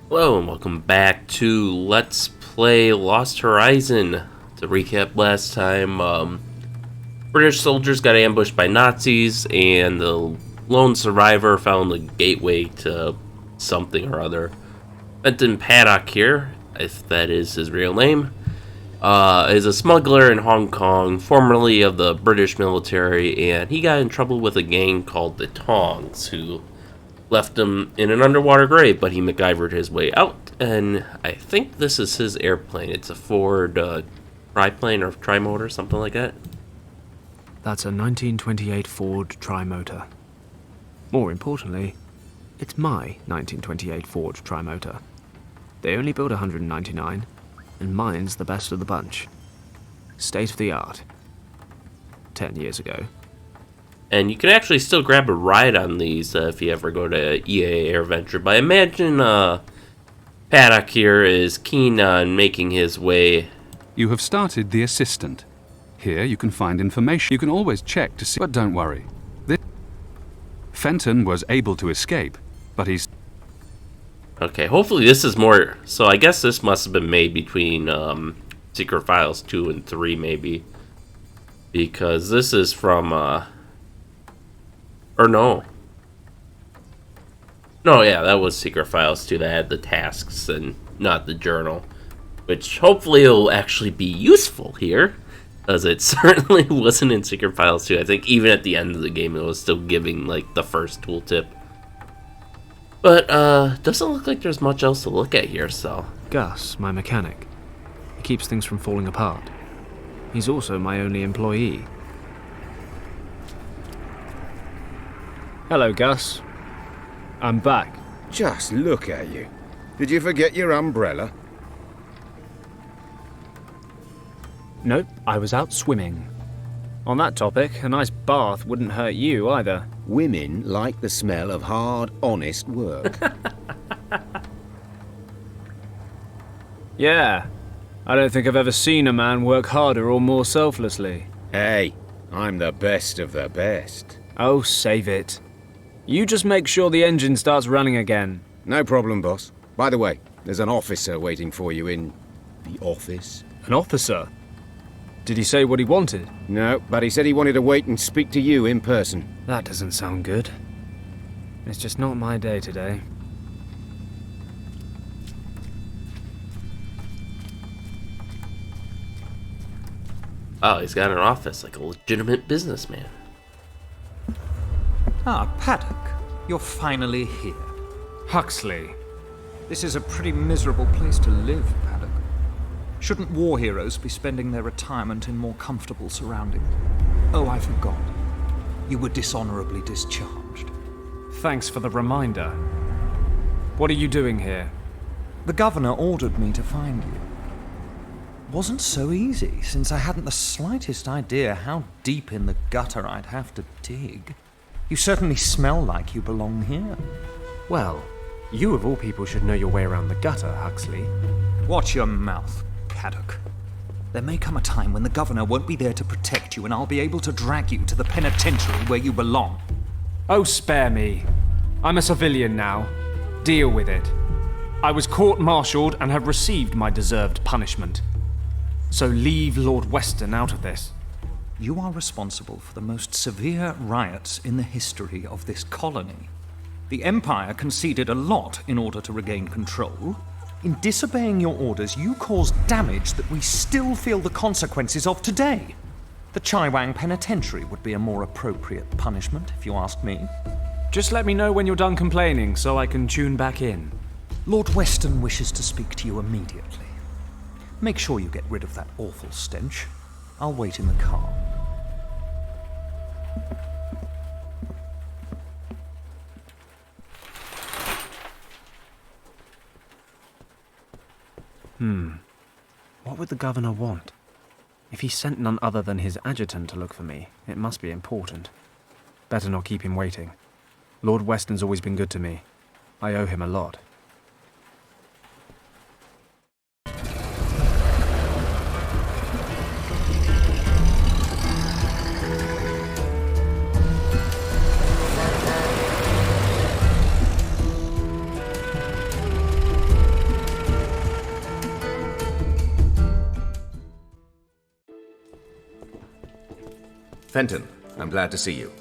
Hello and welcome back to Let's Play Lost Horizon. To recap last time, British soldiers got ambushed by Nazis and the lone survivor found the gateway to something or other. Fenton Paddock here, if that is his real name, is a smuggler in Hong Kong, formerly of the British military, and he got in trouble with a gang called the Tongs, who left him in an underwater grave, but he MacGyvered his way out, and I think this is his airplane. It's a Ford triplane or trimotor, something like that. That's a 1928 Ford Trimotor. More importantly, it's my 1928 Ford Trimotor. They only build 199, and mine's the best of the bunch. State of the art. 10 years ago. And you can actually still grab a ride on these if you ever go to EA AirVenture. But I imagine Paddock here is keen on making his way. You have started the assistant. Here you can find information. You can always check to see, but don't worry. Fenton was able to escape, but he's... Okay, hopefully this is more... So I guess this must have been made between Secret Files 2 and 3, maybe. Because this is from... Or no. No, yeah, that was Secret Files 2 that had the tasks and not the journal. Which hopefully will actually be useful here. Because it certainly wasn't in Secret Files 2. I think even at the end of the game it was still giving, like, the first tooltip. But, doesn't look like there's much else to look at here, so... Gus, my mechanic. He keeps things from falling apart. He's also my only employee. Hello, Gus. I'm back. Just look at you. Did you forget your umbrella? Nope, I was out swimming. On that topic, a nice bath wouldn't hurt you either. Women like the smell of hard, honest work. Yeah. I don't think I've ever seen a man work harder or more selflessly. Hey, I'm the best of the best. Oh, save it. You just make sure the engine starts running again. No problem, boss. By the way, there's an officer waiting for you in the office. An officer? Did he say what he wanted? No, but he said he wanted to wait and speak to you in person. That doesn't sound good. It's just not my day today. Oh, he's got an office like a legitimate businessman. Ah, Paddock. You're finally here. Huxley. This is a pretty miserable place to live, Paddock. Shouldn't war heroes be spending their retirement in more comfortable surroundings? Oh, I forgot. You were dishonorably discharged. Thanks for the reminder. What are you doing here? The governor ordered me to find you. Wasn't so easy, since I hadn't the slightest idea how deep in the gutter I'd have to dig. You certainly smell like you belong here. Well, you of all people should know your way around the gutter, Huxley. Watch your mouth, Paddock. There may come a time when the governor won't be there to protect you, and I'll be able to drag you to the penitentiary where you belong. Oh, spare me. I'm a civilian now. Deal with it. I was court-martialed and have received my deserved punishment. So leave Lord Weston out of this. You are responsible for the most severe riots in the history of this colony. The Empire conceded a lot in order to regain control. In disobeying your orders, you caused damage that we still feel the consequences of today. The Wuang Penitentiary would be a more appropriate punishment, if you ask me. Just let me know when you're done complaining so I can tune back in. Lord Weston wishes to speak to you immediately. Make sure you get rid of that awful stench. I'll wait in the car. What would the governor want? If he sent none other than his adjutant to look for me, it must be important. Better not keep him waiting. Lord Weston's always been good to me. I owe him a lot. Fenton, I'm glad to see you.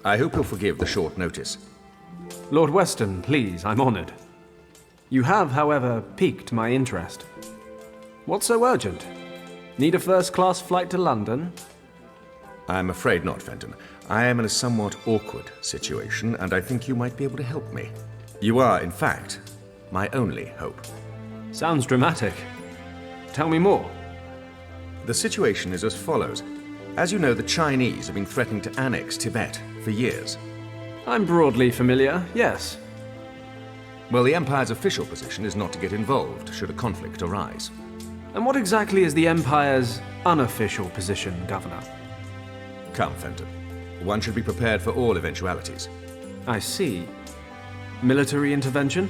I hope you'll forgive the short notice. Lord Weston, please, I'm honored. You have, however, piqued my interest. What's so urgent? Need a first-class flight to London? I'm afraid not, Fenton. I am in a somewhat awkward situation, and I think you might be able to help me. You are, in fact, my only hope. Sounds dramatic. Tell me more. The situation is as follows. As you know, the Chinese have been threatening to annex Tibet for years. I'm broadly familiar, yes. Well, the Empire's official position is not to get involved should a conflict arise. And what exactly is the Empire's unofficial position, Governor? Come, Fenton. One should be prepared for all eventualities. I see. Military intervention?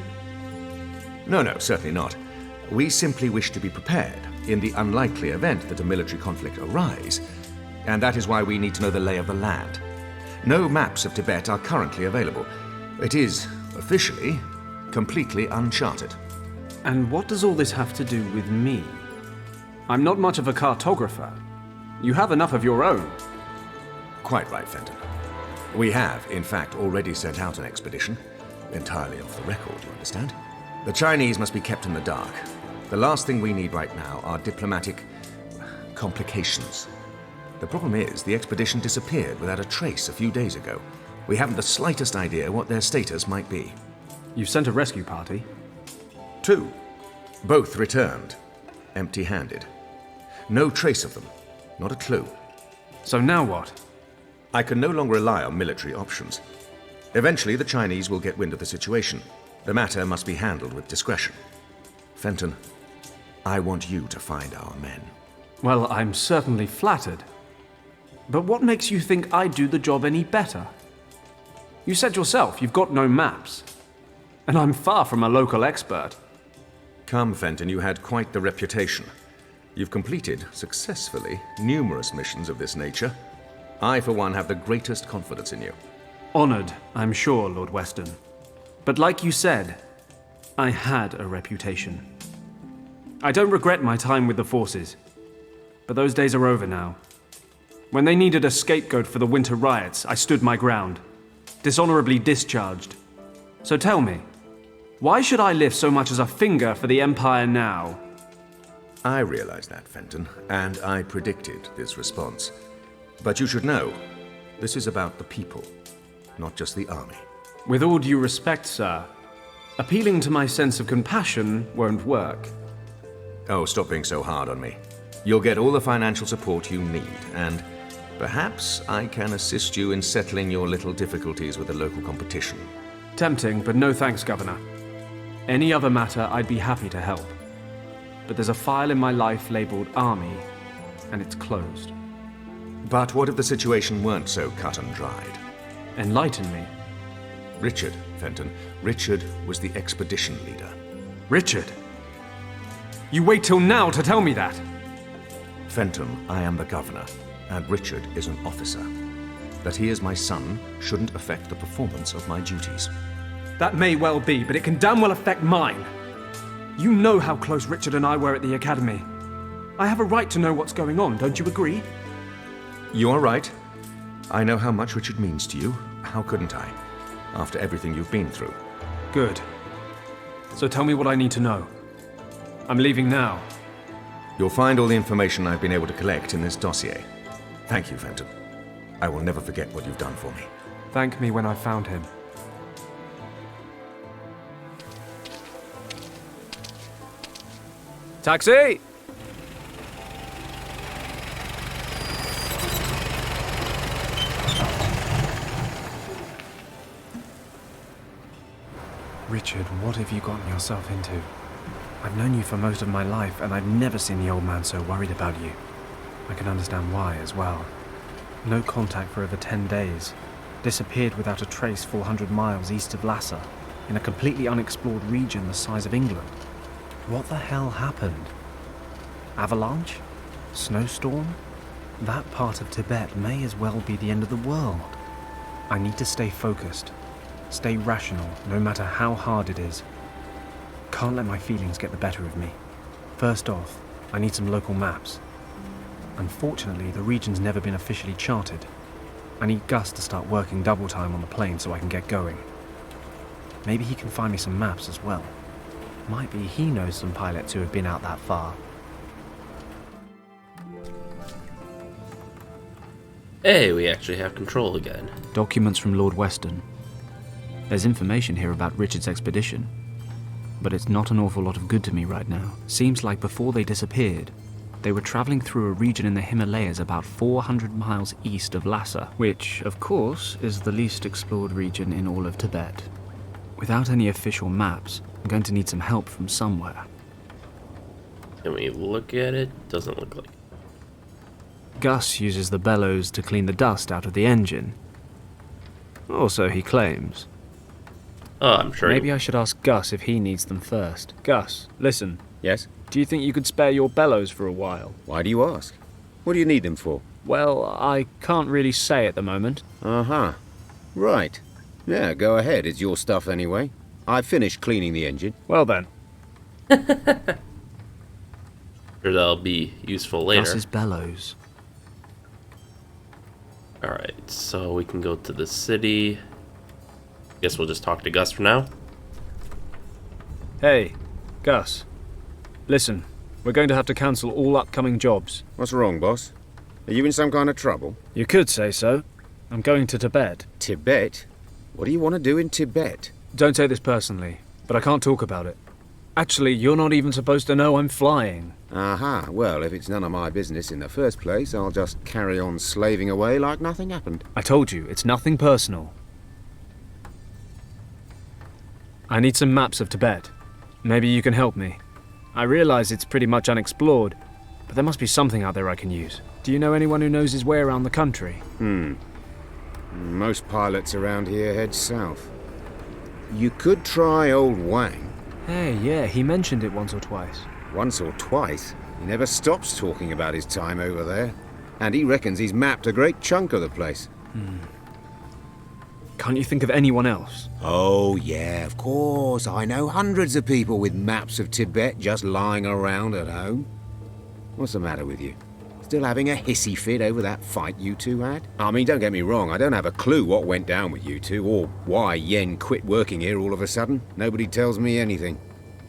No, certainly not. We simply wish to be prepared in the unlikely event that a military conflict arise, and that is why we need to know the lay of the land. No maps of Tibet are currently available. It is, officially, completely uncharted. And what does all this have to do with me? I'm not much of a cartographer. You have enough of your own. Quite right, Fenton. We have, in fact, already sent out an expedition. Entirely off the record, you understand? The Chinese must be kept in the dark. The last thing we need right now are diplomatic complications. The problem is, the expedition disappeared without a trace a few days ago. We haven't the slightest idea what their status might be. You sent a rescue party? 2. Both returned, empty-handed. No trace of them, not a clue. So now what? I can no longer rely on military options. Eventually, the Chinese will get wind of the situation. The matter must be handled with discretion. Fenton, I want you to find our men. Well, I'm certainly flattered. But what makes you think I'd do the job any better? You said yourself you've got no maps. And I'm far from a local expert. Come, Fenton, you had quite the reputation. You've completed, successfully, numerous missions of this nature. I, for one, have the greatest confidence in you. Honored, I'm sure, Lord Weston. But like you said, I had a reputation. I don't regret my time with the forces. But those days are over now. When they needed a scapegoat for the winter riots, I stood my ground. Dishonorably discharged. So tell me, why should I lift so much as a finger for the Empire now? I realize that, Fenton, and I predicted this response. But you should know, this is about the people, not just the army. With all due respect, sir, appealing to my sense of compassion won't work. Oh, stop being so hard on me. You'll get all the financial support you need, and perhaps I can assist you in settling your little difficulties with the local competition. Tempting, but no thanks, Governor. Any other matter, I'd be happy to help. But there's a file in my life labeled Army, and it's closed. But what if the situation weren't so cut and dried? Enlighten me. Richard, Fenton. Richard was the expedition leader. Richard? You wait till now to tell me that? Fenton, I am the governor, and Richard is an officer. That he is my son shouldn't affect the performance of my duties. That may well be, but it can damn well affect mine. You know how close Richard and I were at the academy. I have a right to know what's going on, don't you agree? You are right. I know how much Richard means to you. How couldn't I? After everything you've been through. Good. So tell me what I need to know. I'm leaving now. You'll find all the information I've been able to collect in this dossier. Thank you, Fenton. I will never forget what you've done for me. Thank me when I've found him. Taxi! Richard, what have you gotten yourself into? I've known you for most of my life, and I've never seen the old man so worried about you. I can understand why as well. No contact for over 10 days. Disappeared without a trace 400 miles east of Lhasa, in a completely unexplored region the size of England. What the hell happened? Avalanche? Snowstorm? That part of Tibet may as well be the end of the world. I need to stay focused. Stay rational, no matter how hard it is. Can't let my feelings get the better of me. First off, I need some local maps. Unfortunately, the region's never been officially charted. I need Gus to start working double time on the plane so I can get going. Maybe he can find me some maps as well. Might be he knows some pilots who have been out that far. Hey, we actually have control again. Documents from Lord Weston. There's information here about Richard's expedition, but it's not an awful lot of good to me right now. Seems like before they disappeared, they were traveling through a region in the Himalayas about 400 miles east of Lhasa, which, of course, is the least explored region in all of Tibet. Without any official maps, I'm going to need some help from somewhere. Can we look at it? Doesn't look like it. Gus uses the bellows to clean the dust out of the engine. Or so he claims. Oh, I'm sure. Maybe I should ask Gus if he needs them first. Gus, listen. Yes? Do you think you could spare your bellows for a while? Why do you ask? What do you need them for? Well, I can't really say at the moment. Uh-huh. Right. Yeah, go ahead. It's your stuff anyway. I finished cleaning the engine. Well then. Sure that'll be useful later. Gus's bellows. Alright, so we can go to the city. Guess we'll just talk to Gus for now. Hey, Gus. Listen, we're going to have to cancel all upcoming jobs. What's wrong, boss? Are you in some kind of trouble? You could say so. I'm going to Tibet. Tibet? What do you want to do in Tibet? Don't take this personally, but I can't talk about it. Actually, you're not even supposed to know I'm flying. Aha, well, if it's none of my business in the first place, I'll just carry on slaving away like nothing happened. I told you, it's nothing personal. I need some maps of Tibet. Maybe you can help me. I realize it's pretty much unexplored, but there must be something out there I can use. Do you know anyone who knows his way around the country? Most pilots around here head south. You could try old Wuang. Hey, yeah, he mentioned it once or twice. Once or twice. He never stops talking about his time over there. And he reckons he's mapped a great chunk of the place. Can't you think of anyone else? Oh, yeah, of course. I know hundreds of people with maps of Tibet just lying around at home. What's the matter with you? Still having a hissy fit over that fight you two had? I mean, don't get me wrong, I don't have a clue what went down with you two, or why Yen quit working here all of a sudden. Nobody tells me anything.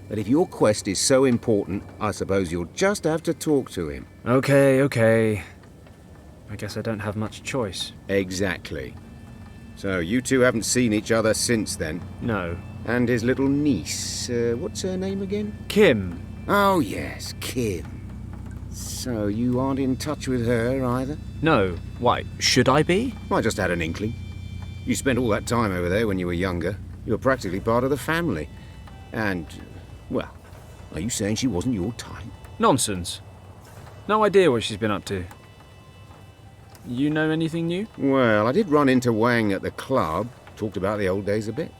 But if your quest is so important, I suppose you'll just have to talk to him. Okay. I guess I don't have much choice. Exactly. So you two haven't seen each other since then? No. And his little niece, what's her name again? Kim. Oh yes, Kim. So you aren't in touch with her either? No. Why, should I be? I just had an inkling. You spent all that time over there when you were younger. You were practically part of the family. And, well, are you saying she wasn't your type? Nonsense. No idea what she's been up to. You know anything new? Well, I did run into Wang at the club. Talked about the old days a bit.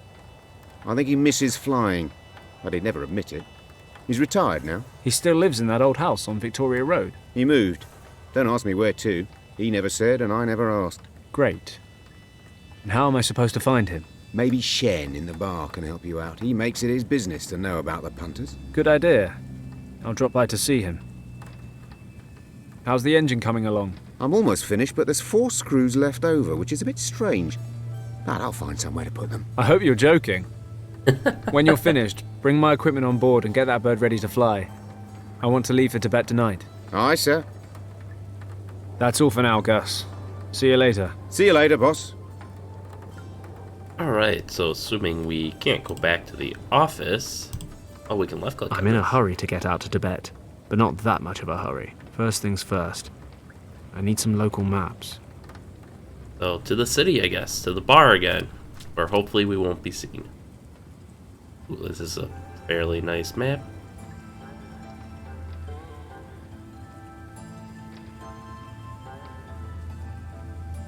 I think he misses flying, but he'd never admit it. He's retired now. He still lives in that old house on Victoria Road. He moved. Don't ask me where to. He never said, and I never asked. Great. And how am I supposed to find him? Maybe Shen in the bar can help you out. He makes it his business to know about the punters. Good idea. I'll drop by to see him. How's the engine coming along? I'm almost finished, but there's 4 screws left over, which is a bit strange. But I'll find somewhere to put them. I hope you're joking. When you're finished, bring my equipment on board and get that bird ready to fly. I want to leave for Tibet tonight. Aye, sir. That's all for now, Gus. See you later. See you later, boss. Alright, so assuming we can't go back to the office... Oh, we can left click. I'm in a hurry to get out to Tibet, but not that much of a hurry. First things first. I need some local maps. So, to the city, I guess. To the bar again. Where hopefully we won't be seen. Ooh, this is a fairly nice map.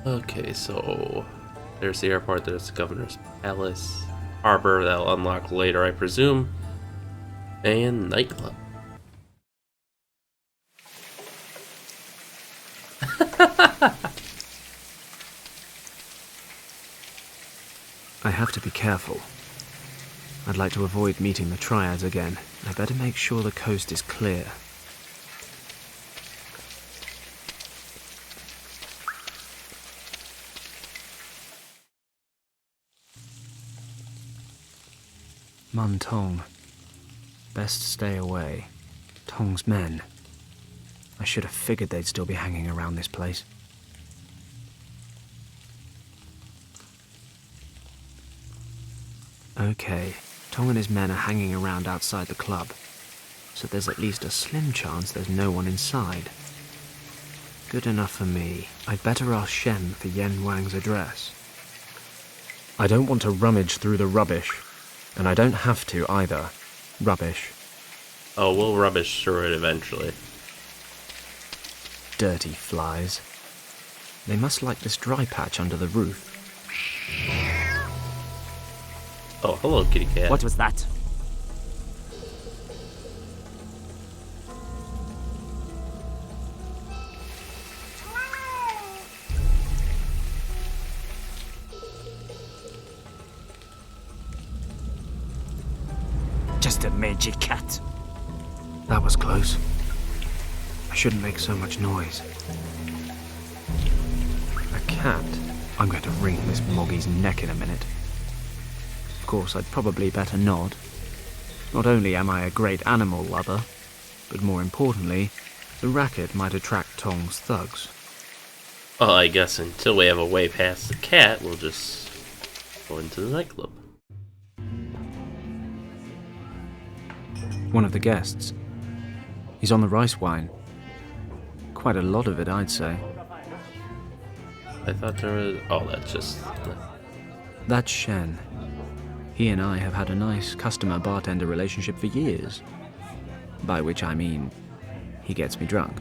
Okay, so... There's the airport, there's the governor's palace. Harbor, that'll unlock later, I presume. And nightclub. I have to be careful. I'd like to avoid meeting the Triads again. I better make sure the coast is clear. Mun Tong. Best stay away. Tong's men. I should have figured they'd still be hanging around this place. Okay, Tong and his men are hanging around outside the club, so there's at least a slim chance there's no one inside. Good enough for me. I'd better ask Shen for Yen Wang's address. I don't want to rummage through the rubbish, and I don't have to either. Rubbish. Oh, we'll rubbish through it eventually. Dirty flies. They must like this dry patch under the roof. Oh, hello, kitty cat. What was that? Just a magic cat. That was close. I shouldn't make so much noise. A cat? I'm going to wring this Moggy's neck in a minute. Of course, I'd probably better not. Not only am I a great animal lover, but more importantly, the racket might attract Tong's thugs. Well, I guess until we have a way past the cat, we'll just go into the nightclub. One of the guests. He's on the rice wine. Quite a lot of it, I'd say. I thought there was... Oh, that's just... That's Shen. He and I have had a nice customer-bartender relationship for years. By which I mean, he gets me drunk.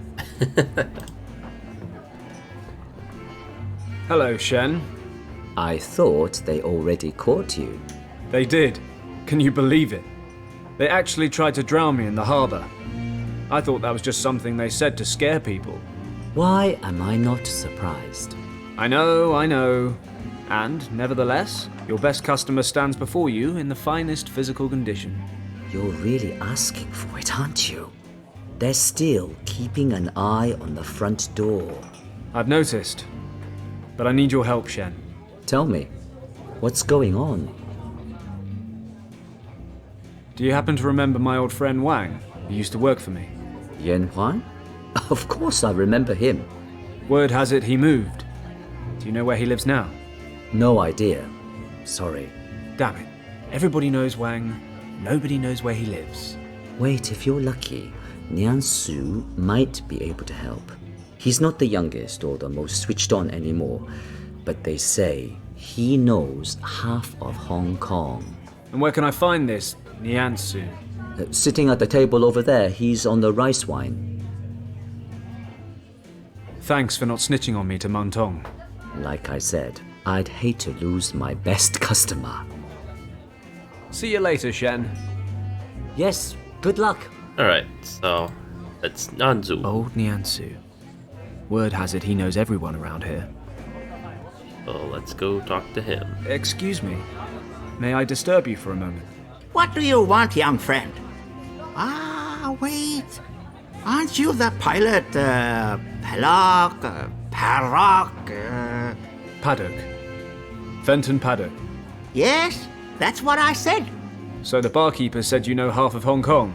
Hello, Shen. I thought they already caught you. They did. Can you believe it? They actually tried to drown me in the harbour. I thought that was just something they said to scare people. Why am I not surprised? I know. And, nevertheless, your best customer stands before you in the finest physical condition. You're really asking for it, aren't you? They're still keeping an eye on the front door. I've noticed. But I need your help, Shen. Tell me, what's going on? Do you happen to remember my old friend Wang, who used to work for me? Yen Huan? Of course I remember him. Word has it he moved. Do you know where he lives now? No idea. Sorry. Damn it. Everybody knows Wang. Nobody knows where he lives. Wait, if you're lucky, Nian Su might be able to help. He's not the youngest or the most switched on anymore, but they say he knows half of Hong Kong. And where can I find this Niansu? Sitting at the table over there, he's on the rice wine. Thanks for not snitching on me to Mun Tong. Like I said, I'd hate to lose my best customer. See you later, Shen. Yes, good luck. Alright, so that's Nanzu. Old Niansu. Word has it he knows everyone around here. So let's go talk to him. Excuse me. May I disturb you for a moment? What do you want, young friend? Ah, wait. Aren't you the pilot, Paddock, Paddock. Fenton Paddock. Yes, that's what I said. So the barkeeper said you know half of Hong Kong.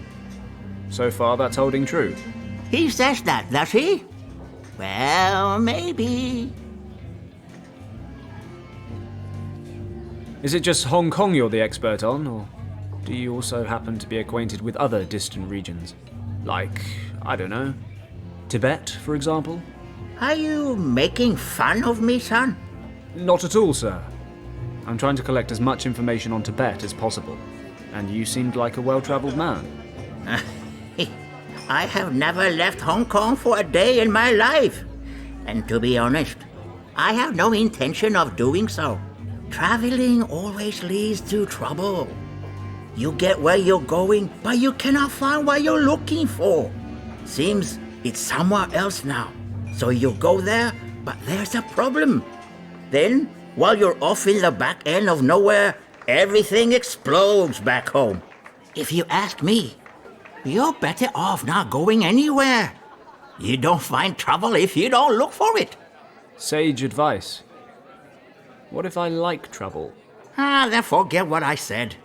So far, that's holding true. He says that, does he? Well, maybe. Is it just Hong Kong you're the expert on, or do you also happen to be acquainted with other distant regions? Like, I don't know, Tibet, for example? Are you making fun of me, son? Not at all, sir. I'm trying to collect as much information on Tibet as possible, and you seemed like a well-traveled man. I have never left Hong Kong for a day in my life. And to be honest, I have no intention of doing so. Traveling always leads to trouble. You get where you're going, but you cannot find what you're looking for. Seems it's somewhere else now. So you go there, but there's a problem. Then, while you're off in the back end of nowhere, everything explodes back home. If you ask me, you're better off not going anywhere. You don't find trouble if you don't look for it. Sage advice. What if I like trouble? Then forget what I said.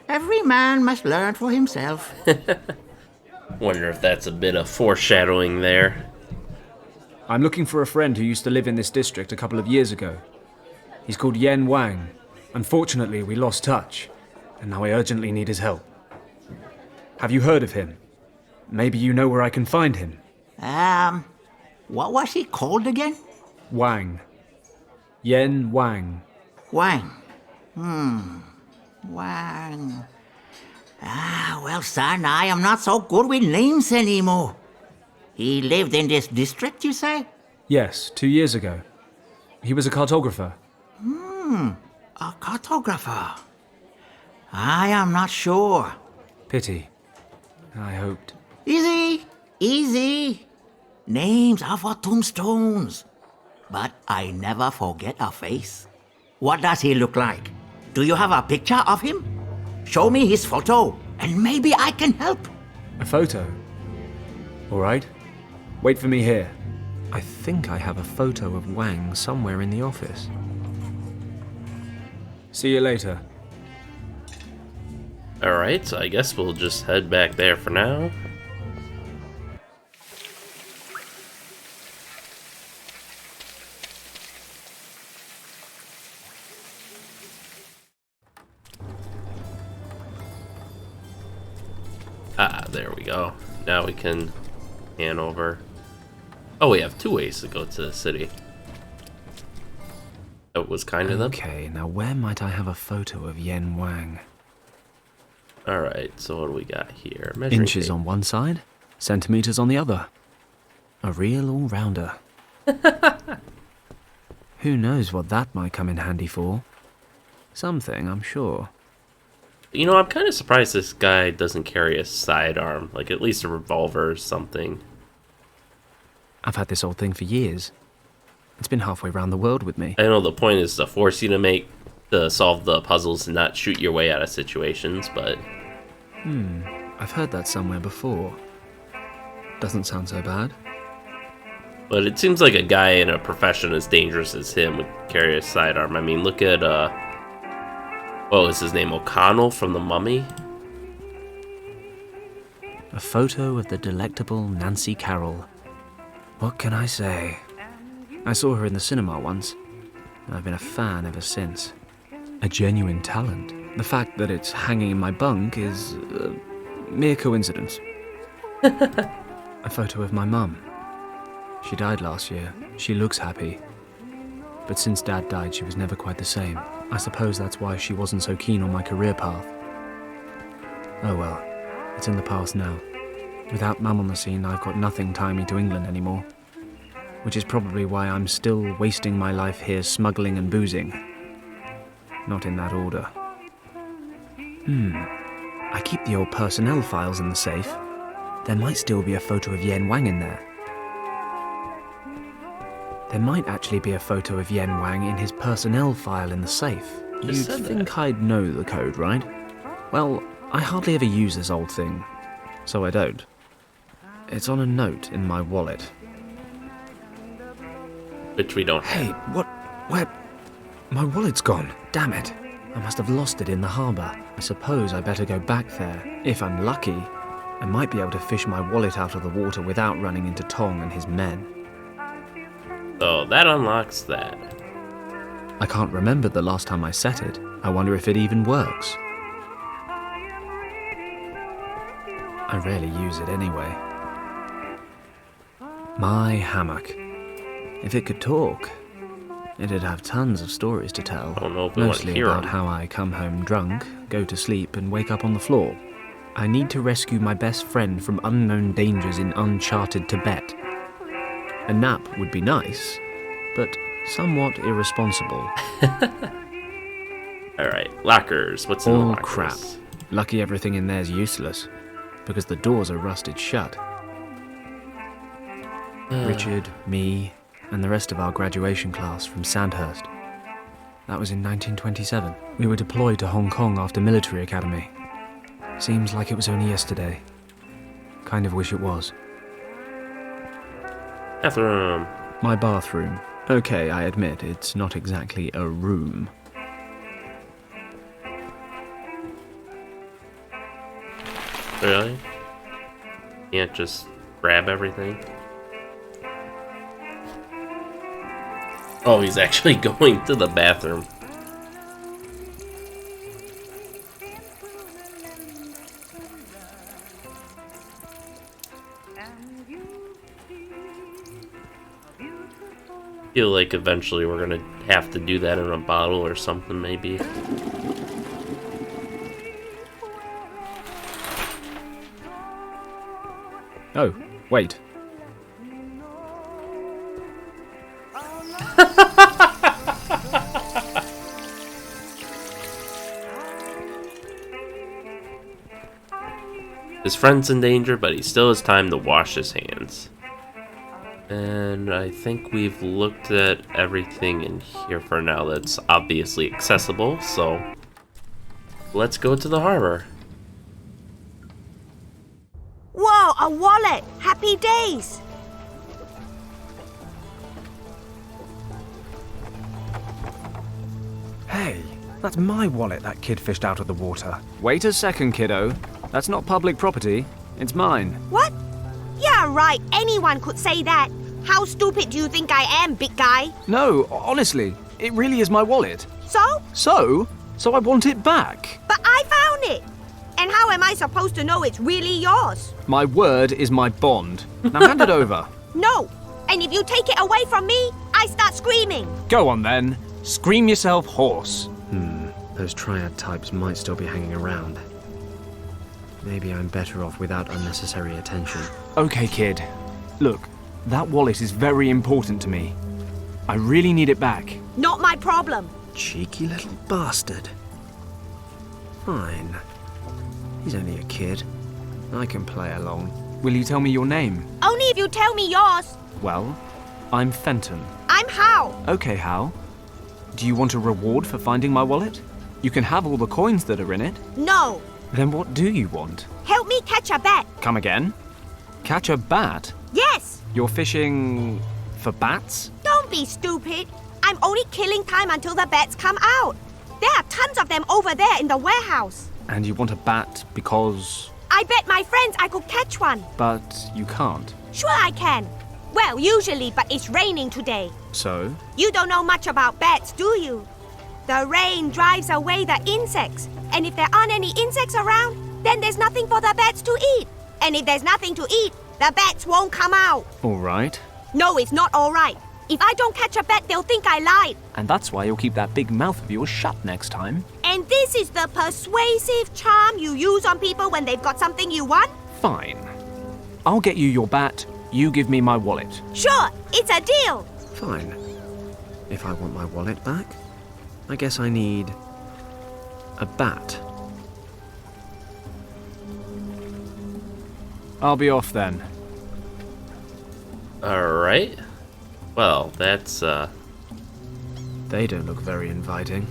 Every man must learn for himself. Wonder if that's a bit of foreshadowing there. I'm looking for a friend who used to live in this district a couple of years ago. He's called Wuang. Unfortunately, we lost touch, and now I urgently need his help. Have you heard of him? Maybe you know where I can find him. What was he called again? Wang. Wuang. Wang. Wang. Well, son, I am not so good with names anymore. He lived in this district, you say? Yes, 2 years ago. He was a cartographer. A cartographer. I am not sure. Pity. I hoped. Easy, easy. Names are for tombstones. But I never forget a face. What does he look like? Do you have a picture of him? Show me his photo, and maybe I can help. A photo? All right. Wait for me here. I think I have a photo of Wang somewhere in the office. See you later. Alright, so I guess we'll just head back there for now. Ah, there we go. Now we can hand over. Oh, we have 2 ways to go to the city. That was kind of them. Okay, now where might I have a photo of Wang? Alright, so what do we got here? Measuring Inches tape. on one side, centimeters on the other. A real all-rounder. Who knows what that might come in handy for? Something, I'm sure. You know, I'm kind of surprised this guy doesn't carry a sidearm, like at least a revolver or something. I've had this old thing for years. It's been halfway around the world with me. I know the point is to force you to solve the puzzles and not shoot your way out of situations, but... I've heard that somewhere before. Doesn't sound so bad. But it seems like a guy in a profession as dangerous as him would carry a sidearm. I mean, look at, what was his name? O'Connell from The Mummy? A photo of the delectable Nancy Carroll. What can I say? I saw her in the cinema once. I've been a fan ever since. A genuine talent. The fact that it's hanging in my bunk is a mere coincidence. A photo of my mum. She died last year. She looks happy. But since Dad died, she was never quite the same. I suppose that's why she wasn't so keen on my career path. Oh well, it's in the past now. Without Mum on the scene, I've got nothing tying me to England anymore. Which is probably why I'm still wasting my life here smuggling and boozing. Not in that order. I keep the old personnel files in the safe. There might still be a photo of Wang in there. There might actually be a photo of Wang in his personnel file in the safe. You'd think I'd know the code, right? Well, I hardly ever use this old thing, so I don't. It's on a note in my wallet. Which we don't have. Hey, what? Where? My wallet's gone. Damn it. I must have lost it in the harbour. I suppose I better go back there. If I'm lucky, I might be able to fish my wallet out of the water without running into Tong and his men. So that unlocks that. I can't remember the last time I set it. I wonder if it even works. I rarely use it anyway. My hammock. If it could talk, it'd have tons of stories to tell. I don't know if we want to Mostly hear about 'em. how I come home drunk, go to sleep, and wake up on the floor. I need to rescue my best friend from unknown dangers in uncharted Tibet. A nap would be nice, but somewhat irresponsible. Alright, lockers. What's in the All lockers? crap. Lucky everything in there's useless, because the doors are rusted shut. Richard, me, and the rest of our graduation class from Sandhurst. That was in 1927. We were deployed to Hong Kong after military academy. Seems like it was only yesterday. Kind of wish it was. Bathroom. My bathroom. Okay, I admit, it's not exactly a room. Really? Can't just grab everything? Oh, he's actually going to the bathroom. Feel like eventually we're gonna have to do that in a bottle or something, maybe. Oh, wait. His friend's in danger, but he still has time to wash his hands. And I think we've looked at everything in here for now that's obviously accessible, so let's go to the harbor. Whoa, a wallet! Happy days! Hey, that's my wallet that kid fished out of the water. Wait a second, kiddo. That's not public property. It's mine. What? Yeah, right. Anyone could say that. How stupid do you think I am, big guy? No, honestly, it really is my wallet. So? So I want it back. But I found it! And how am I supposed to know it's really yours? My word is my bond. Now hand it over. No! And if you take it away from me, I start screaming. Go on then. Scream yourself hoarse. Those triad types might still be hanging around. Maybe I'm better off without unnecessary attention. Okay, kid. Look, that wallet is very important to me. I really need it back. Not my problem. Cheeky little bastard. Fine. He's only a kid. I can play along. Will you tell me your name? Only if you tell me yours. Well, I'm Fenton. I'm Hal. Okay, Hal. Do you want a reward for finding my wallet? You can have all the coins that are in it. No. Then what do you want? Help me catch a bat. Come again? Catch a bat? Yes. You're fishing for bats? Don't be stupid. I'm only killing time until the bats come out. There are tons of them over there in the warehouse. And you want a bat because... I bet my friends I could catch one. But you can't. Sure I can. Well, usually, but it's raining today. So? You don't know much about bats, do you? The rain drives away the insects. And if there aren't any insects around, then there's nothing for the bats to eat. And if there's nothing to eat, the bats won't come out. All right. No, it's not all right. If I don't catch a bat, they'll think I lied. And that's why you'll keep that big mouth of yours shut next time. And this is the persuasive charm you use on people when they've got something you want? Fine. I'll get you your bat. You give me my wallet. Sure, it's a deal. Fine. If I want my wallet back, I guess I need a bat. I'll be off then. Alright. Well, that's, They don't look very inviting.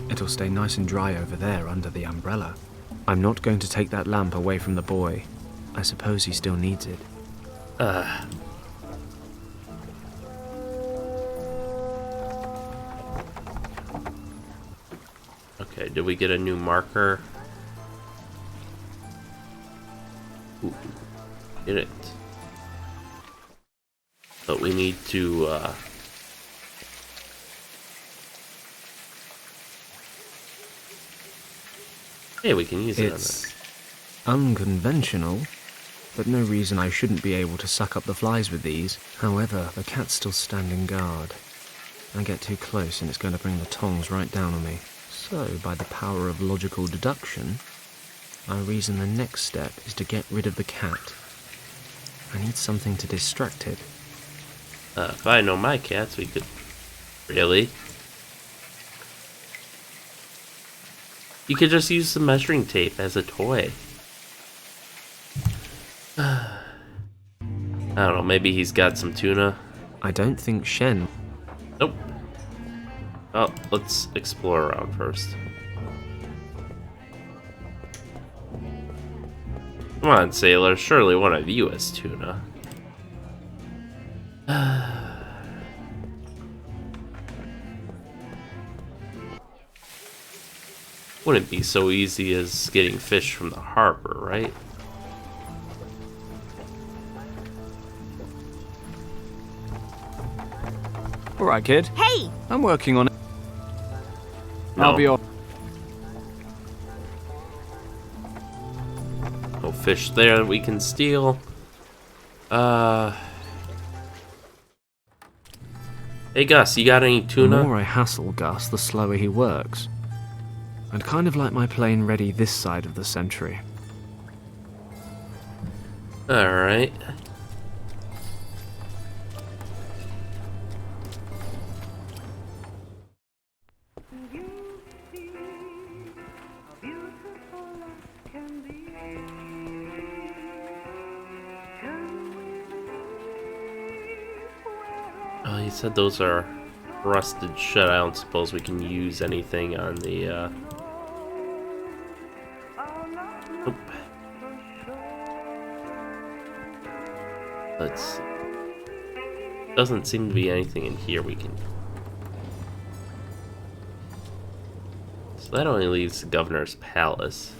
It'll stay nice and dry over there under the umbrella. I'm not going to take that lamp away from the boy. I suppose he still needs it. Okay, did we get a new marker? Ooh, get it. But we need to, hey, we can use it on It's that. unconventional, but no reason I shouldn't be able to suck up the flies with these. However, the cat's still standing guard. I get too close and it's going to bring the tongs right down on me. So, by the power of logical deduction, I reason the next step is to get rid of the cat. I need something to distract it. If I know my cats, we could... Really? You could just use the measuring tape as a toy. I don't know, maybe he's got some tuna. I don't think Shen... Nope. Oh, let's explore around first. Come on, sailor. Surely one of you has tuna. Wouldn't be so easy as getting fish from the harbor, right? All right, kid. Hey! I'm working on it. No. I'll be off. No fish there that we can steal. Hey Gus, you got any The tuna? more I hassle Gus, the slower he works. I'd kind of like my plane ready this side of the century. Alright. Oh, he said those are rusted shut. I don't suppose we can use anything on the, Nope. Let's see. Doesn't seem to be anything in here we can... So that only leaves the governor's palace.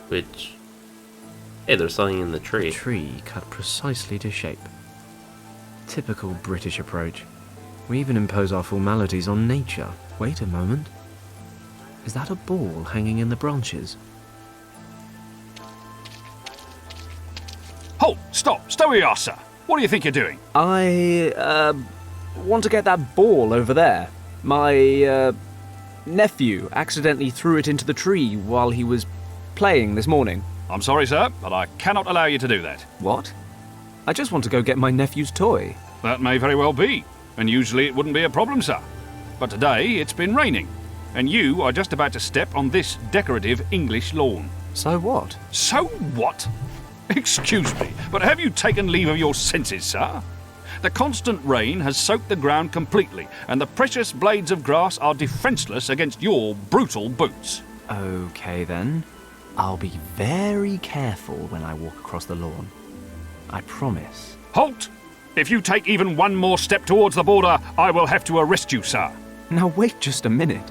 Which... Hey, there's something in the tree. A tree cut precisely to shape. Typical British approach. We even impose our formalities on nature. Wait a moment. Is that a ball hanging in the branches? Halt! Stop! Stay where you are, sir! What do you think you're doing? I, want to get that ball over there. My, nephew accidentally threw it into the tree while he was playing this morning. I'm sorry, sir, but I cannot allow you to do that. What? I just want to go get my nephew's toy. That may very well be, and usually it wouldn't be a problem, sir. But today it's been raining, and you are just about to step on this decorative English lawn. So what? So what? Excuse me, but have you taken leave of your senses, sir? The constant rain has soaked the ground completely, and the precious blades of grass are defenceless against your brutal boots. Okay then. I'll be very careful when I walk across the lawn. I promise. Halt! If you take even one more step towards the border, I will have to arrest you, sir. Now wait just a minute.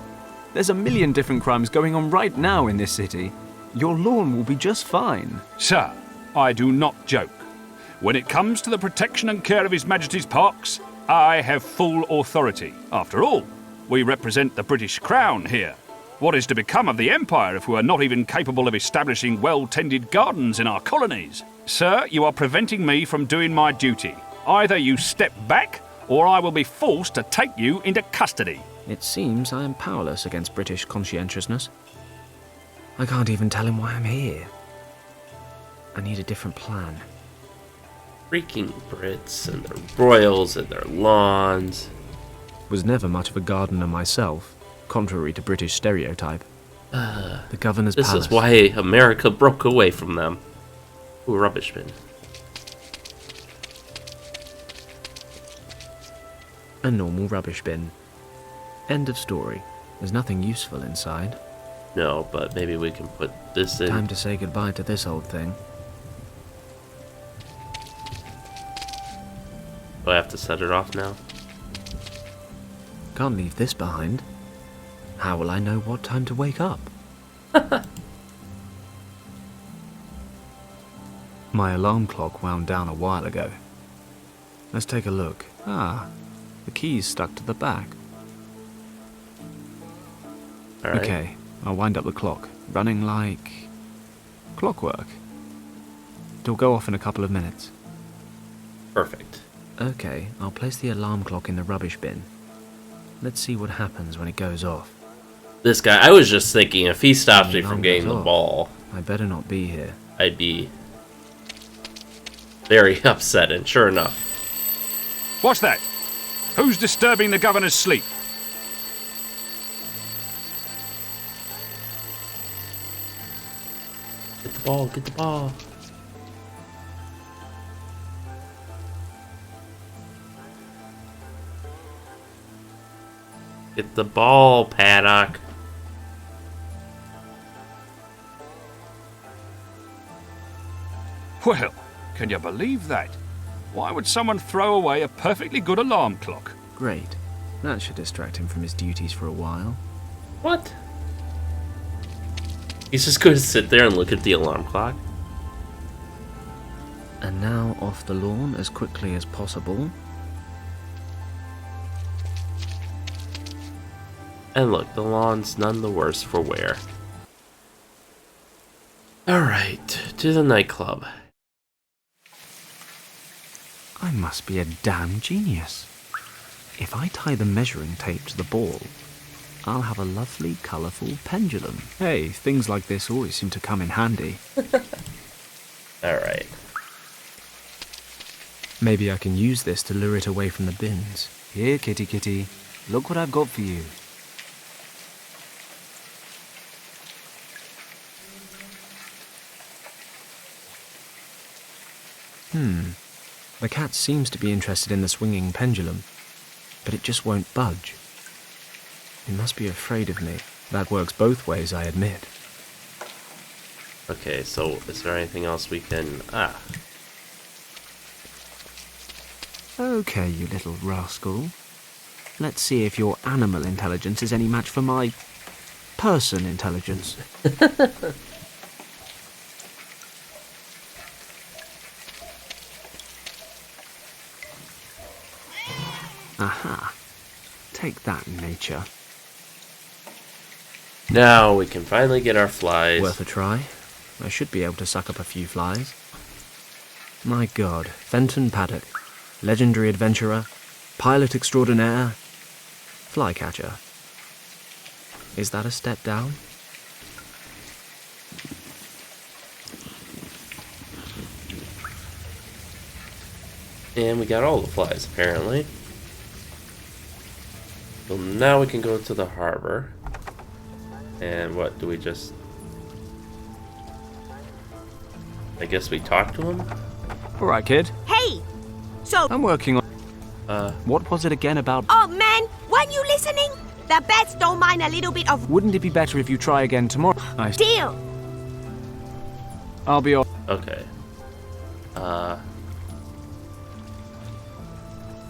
There's a million different crimes going on right now in this city. Your lawn will be just fine. Sir, I do not joke. When it comes to the protection and care of His Majesty's parks, I have full authority. After all, we represent the British Crown here. What is to become of the Empire if we are not even capable of establishing well-tended gardens in our colonies? Sir, you are preventing me from doing my duty. Either you step back, or I will be forced to take you into custody. It seems I am powerless against British conscientiousness. I can't even tell him why I'm here. I need a different plan. Freaking Brits and their royals and their lawns. Was never much of a gardener myself, contrary to British stereotype. The governor's This palace. is why America broke away from them. Ooh, rubbish bin. A normal rubbish bin. End of story. There's nothing useful inside. No, but maybe we can put this in. Time to say goodbye to this old thing. Do I have to set it off now? Can't leave this behind. How will I know what time to wake up? My alarm clock wound down a while ago. Let's take a look. Ah, the key's stuck to the back. Alright. Okay, I'll wind up the clock, running like clockwork. It'll go off in a couple of minutes. Perfect. Okay, I'll place the alarm clock in the rubbish bin. Let's see what happens when it goes off. This guy, I was just thinking, if he stops me from Alarm getting goes the off. ball, I better not be here. I'd be very upset, and sure enough. What's that? Who's disturbing the governor's sleep? Get the ball, get the ball. Get the ball, Paddock. Well, can you believe that? Why would someone throw away a perfectly good alarm clock? Great. That should distract him from his duties for a while. What? He's just going to sit there and look at the alarm clock? And now off the lawn as quickly as possible. And look, the lawn's none the worse for wear. Alright, to the nightclub. I must be a damn genius. If I tie the measuring tape to the ball, I'll have a lovely, colourful pendulum. Hey, things like this always seem to come in handy. Alright. Maybe I can use this to lure it away from the bins. Here, kitty kitty, look what I've got for you. The cat seems to be interested in the swinging pendulum, but it just won't budge. It must be afraid of me. That works both ways, I admit. Okay, so is there anything else we can... Okay, you little rascal. Let's see if your animal intelligence is any match for my person intelligence. Aha. Take that, nature. Now we can finally get our flies. Worth a try. I should be able to suck up a few flies. My god, Fenton Paddock. Legendary adventurer. Pilot extraordinaire. Flycatcher. Is that a step down? And we got all the flies, apparently. So now we can go to the harbor. And what, do we just... I guess we talk to him? Alright, kid. Hey! So... I'm working on... What was it again about... Oh, man! Weren't you listening? The bats don't mind a little bit of... Wouldn't it be better if you try again tomorrow? Deal! I'll be all... Okay.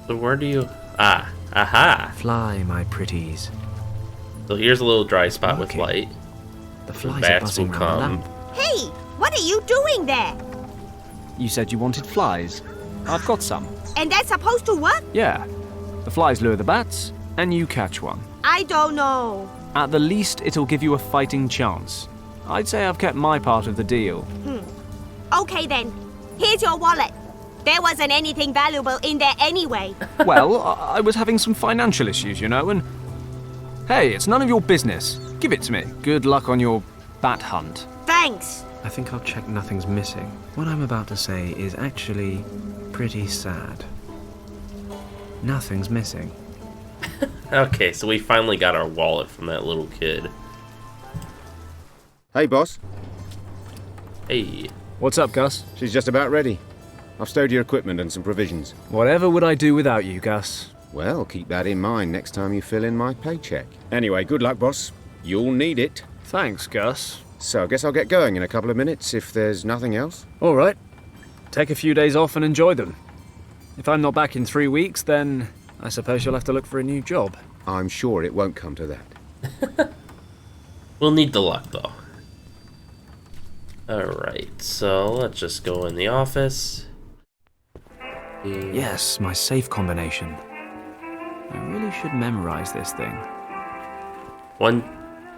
So where do you... aha! Fly, my pretties. So here's a little dry spot with Okay. light. The flies are Bats buzzing will round the come. lamp. Hey! What are you doing there? You said you wanted flies. I've got some. And that's supposed to work? Yeah. The flies lure the bats, and you catch one. I don't know. At the least, it'll give you a fighting chance. I'd say I've kept my part of the deal. Okay then. Here's your wallet. There wasn't anything valuable in there anyway. Well, I was having some financial issues, you know, and... Hey, it's none of your business. Give it to me. Good luck on your bat hunt. Thanks. I think I'll check nothing's missing. What I'm about to say is actually pretty sad. Nothing's missing. Okay, so we finally got our wallet from that little kid. Hey, boss. Hey. What's up, Gus? She's just about ready. I've stowed your equipment and some provisions. Whatever would I do without you, Gus? Well, keep that in mind next time you fill in my paycheck. Anyway, good luck, boss. You'll need it. Thanks, Gus. So I guess I'll get going in a couple of minutes if there's nothing else. All right. Take a few days off and enjoy them. If I'm not back in 3 weeks, then I suppose you'll have to look for a new job. I'm sure it won't come to that. We'll need the luck, though. Alright, so let's just go in the office. Yes, my safe combination. I really should memorize this thing. One.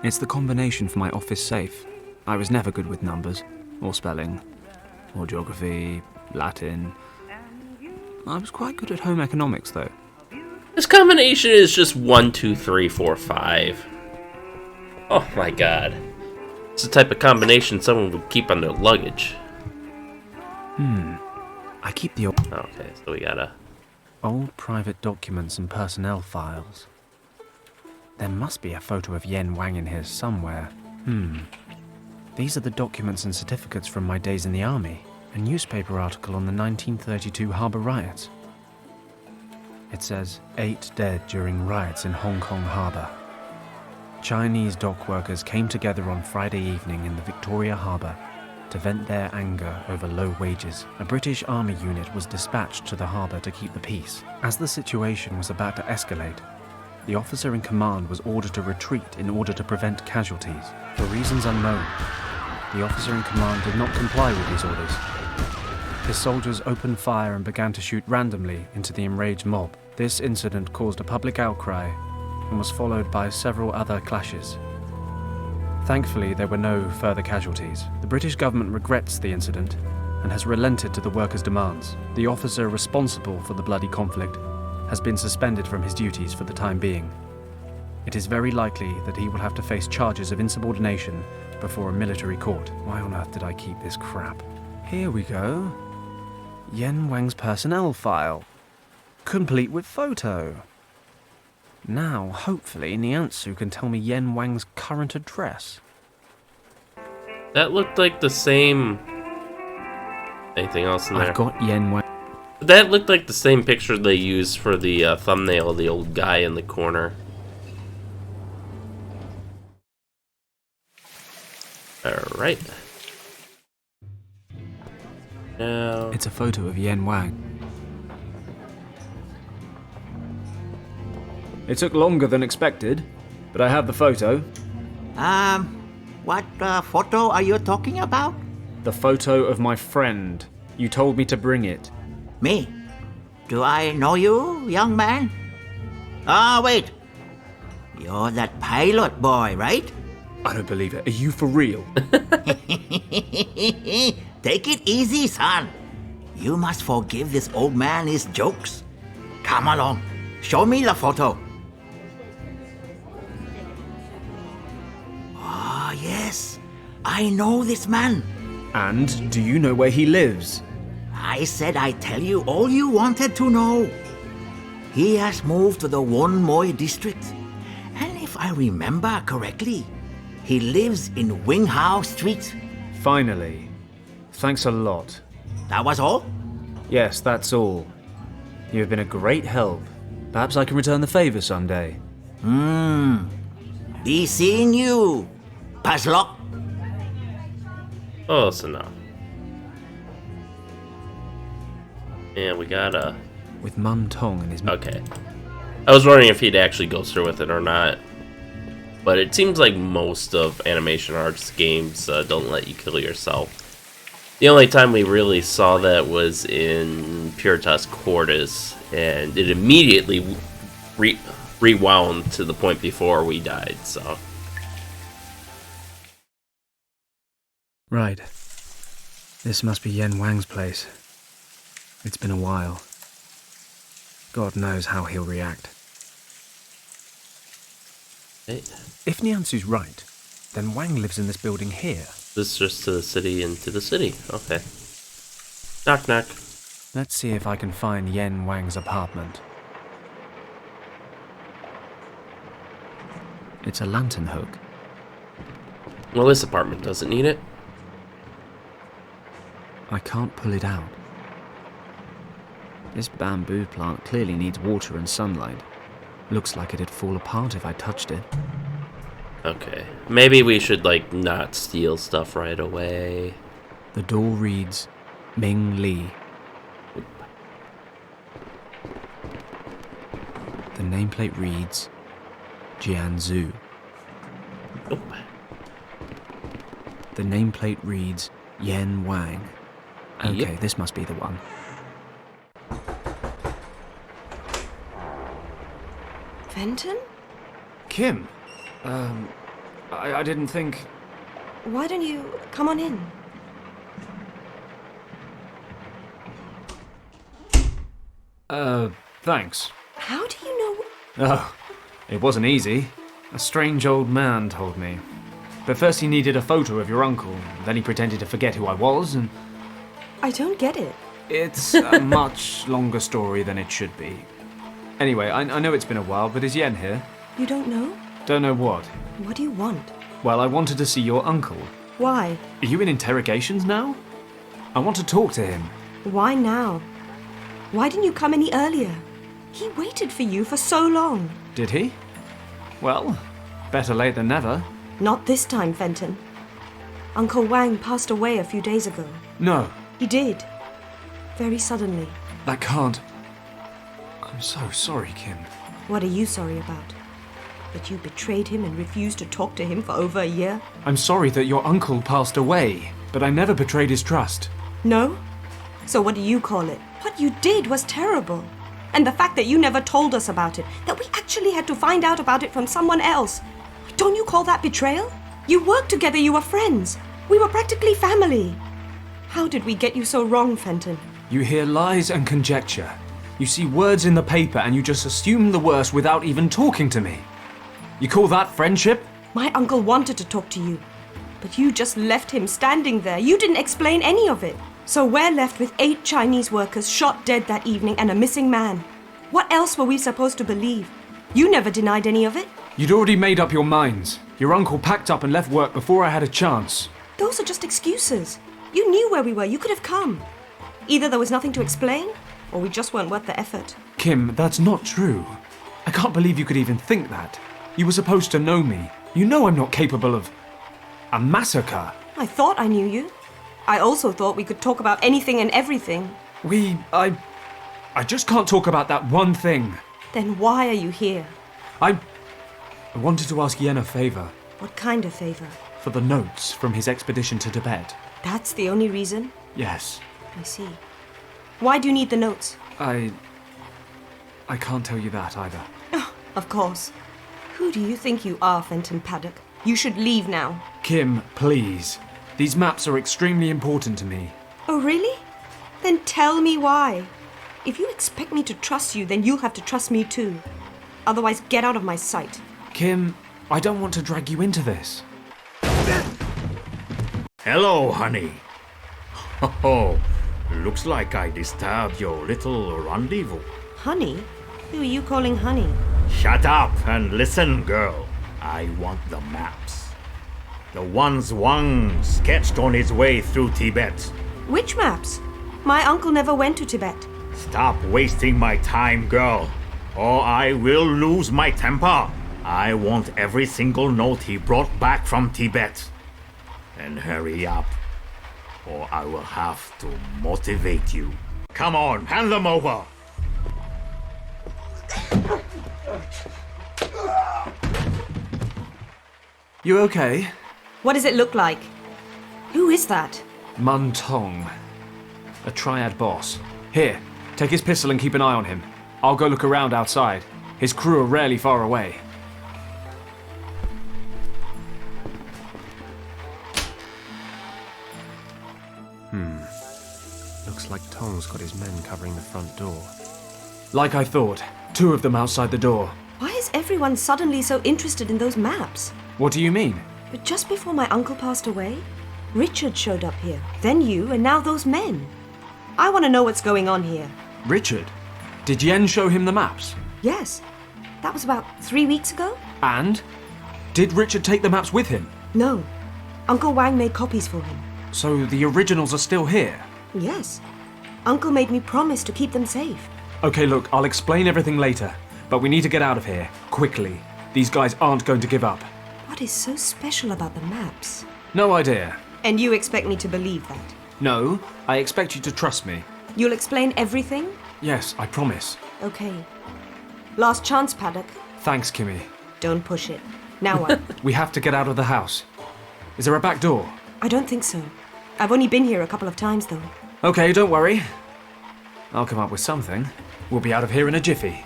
It's the combination for my office safe. I was never good with numbers, or spelling, or geography, Latin. I was quite good at home economics, though. This combination is just 1, 2, 3, 4, 5. Oh my god. It's the type of combination someone would keep on their luggage. I keep the Okay, so we gotta... old private documents and personnel files. There must be a photo of Wuang in here somewhere. These are the documents and certificates from my days in the army. A newspaper article on the 1932 Harbour riots. It says, 8 dead during riots in Hong Kong Harbour. Chinese dock workers came together on Friday evening in the Victoria Harbour to vent their anger over low wages. A British army unit was dispatched to the harbour to keep the peace. As the situation was about to escalate, The officer in command was ordered to retreat in order to prevent casualties. For reasons unknown, the officer in command did not comply with these orders. His soldiers opened fire and began to shoot randomly into the enraged mob. This incident caused a public outcry and was followed by several other clashes. Thankfully, there were no further casualties. The British government regrets the incident and has relented to the workers' demands. The officer responsible for the bloody conflict has been suspended from his duties for the time being. It is very likely that he will have to face charges of insubordination before a military court. Why on earth did I keep this crap? Here we go. Yen Wang's personnel file. Complete with photo. Now, hopefully, Niansu can tell me Yen Wang's current address. That looked like the same... Anything else in there? I've got Yen Wang. That looked like the same picture they used for the thumbnail of the old guy in the corner. Alright. Now... It's a photo of Yen Wang. It took longer than expected, but I have the photo. What photo are you talking about? The photo of my friend. You told me to bring it. Me? Do I know you, young man? Wait. You're that pilot boy, right? I don't believe it. Are you for real? Take it easy, son. You must forgive this old man his jokes. Come along. Show me the photo. Ah, yes. I know this man. And do you know where he lives? I said I'd tell you all you wanted to know. He has moved to the Won Moi district. And if I remember correctly, he lives in Wing Hao Street. Finally. Thanks a lot. That was all? Yes, that's all. You have been a great help. Perhaps I can return the favor someday. Be seeing you, Paddock. Close enough. And we got a... With Mum Tong and his... Okay. I was wondering if he'd actually go through with it or not. But it seems like most of Animation Arts games don't let you kill yourself. The only time we really saw that was in Puritas Cordis, and it immediately rewound to the point before we died, so... Right. This must be Yen Wang's place. It's been a while. God knows how he'll react. Hey. If Niansu's right, then Wang lives in this building here. This is just to the city and to the city. Okay. Knock knock. Let's see if I can find Yen Wang's apartment. It's a lantern hook. Well, this apartment doesn't need it. I can't pull it out. This bamboo plant clearly needs water and sunlight. Looks like it'd fall apart if I touched it. Okay. Maybe we should, like, not steal stuff right away. The door reads, Ming Li. The nameplate reads, Jianzhu. Nope. The nameplate reads, Yen Wang. Okay, Yep. This must be the one. Fenton? Kim? I didn't think... Why don't you come on in? Thanks. How do you know? Oh, it wasn't easy. A strange old man told me. But first he needed a photo of your uncle, then he pretended to forget who I was, and... I don't get it. It's a much longer story than it should be. Anyway, I know it's been a while, but is Yen here? You don't know? Don't know what. What do you want? Well, I wanted to see your uncle. Why? Are you in interrogations now? I want to talk to him. Why now? Why didn't you come any earlier? He waited for you for so long. Did he? Well, better late than never. Not this time, Fenton. Uncle Wang passed away a few days ago. No, He did. Very suddenly. that can't... I'm so sorry, Kim. What are you sorry about? That you betrayed him and refused to talk to him for over a year? I'm sorry that your uncle passed away, but I never betrayed his trust. No? So what do you call it? What you did was terrible. And the fact that you never told us about it, that we actually had to find out about it from someone else. Don't you call that betrayal? You worked together, you were friends. We were practically family. How did we get you so wrong, Fenton? You hear lies and conjecture. You see words in the paper and you just assume the worst without even talking to me. You call that friendship? My uncle wanted to talk to you, but you just left him standing there. You didn't explain any of it. So we're left with 8 Chinese workers shot dead that evening and a missing man. What else were we supposed to believe? You never denied any of it. You'd already made up your minds. Your uncle packed up and left work before I had a chance. Those are just excuses. You knew where we were. You could have come. Either there was nothing to explain, or we just weren't worth the effort. Kim, that's not true. I can't believe you could even think that. You were supposed to know me. You know I'm not capable of a massacre. I thought I knew you. I also thought we could talk about anything and everything. I just can't talk about that one thing. Then why are you here? I wanted to ask Yen a favor. What kind of favor? For the notes from his expedition to Tibet. That's the only reason? Yes. I see. Why do you need the notes? I can't tell you that either. Oh, of course. Who do you think you are, Fenton Paddock? You should leave now. Kim, please. These maps are extremely important to me. Oh, really? Then tell me why. If you expect me to trust you, then you'll have to trust me too. Otherwise, get out of my sight. Kim, I don't want to drag you into this. Hello, honey. Oh, looks like I disturbed your little rendezvous. Honey? Who are you calling honey? Shut up and listen, girl. I want the maps. The ones Wuang sketched on his way through Tibet. Which maps? My uncle never went to Tibet. Stop wasting my time, girl, or I will lose my temper. I want every single note he brought back from Tibet. And hurry up, or I will have to motivate you. Come on, hand them over. You okay? What does it look like? Who is that? Mun Tong. A triad boss. Here, take his pistol and keep an eye on him. I'll go look around outside. His crew are rarely far away. Looks like Tong's got his men covering the front door. Like I thought, 2 of them outside the door. Why is everyone suddenly so interested in those maps? What do you mean? But just before my uncle passed away, Richard showed up here. Then you, and now those men. I want to know what's going on here. Richard? Did Yen show him the maps? Yes. That was about 3 weeks ago? And? Did Richard take the maps with him? No. Uncle Wang made copies for him. So the originals are still here? Yes. Uncle made me promise to keep them safe. Okay, look, I'll explain everything later. But we need to get out of here, quickly. These guys aren't going to give up. What is so special about the maps? No idea. And you expect me to believe that? No, I expect you to trust me. You'll explain everything? Yes, I promise. Okay. Last chance, Paddock. Thanks, Kimmy. Don't push it. Now what? We have to get out of the house. Is there a back door? I don't think so. I've only been here a couple of times, though. Okay, don't worry. I'll come up with something. We'll be out of here in a jiffy.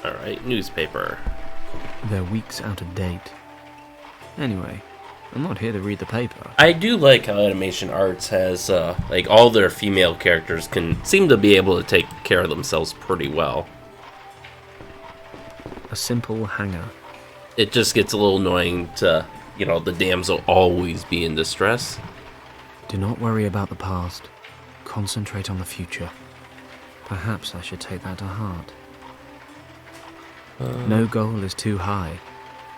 Alright, newspaper. They're weeks out of date. Anyway, I'm not here to read the paper. I do like how Animation Arts has, like, all their female characters can seem to be able to take care of themselves pretty well. A simple hanger. It just gets a little annoying to, you know, the damsel always be in distress. Do not worry about the past. Concentrate on the future. Perhaps I should take that to heart. No goal is too high.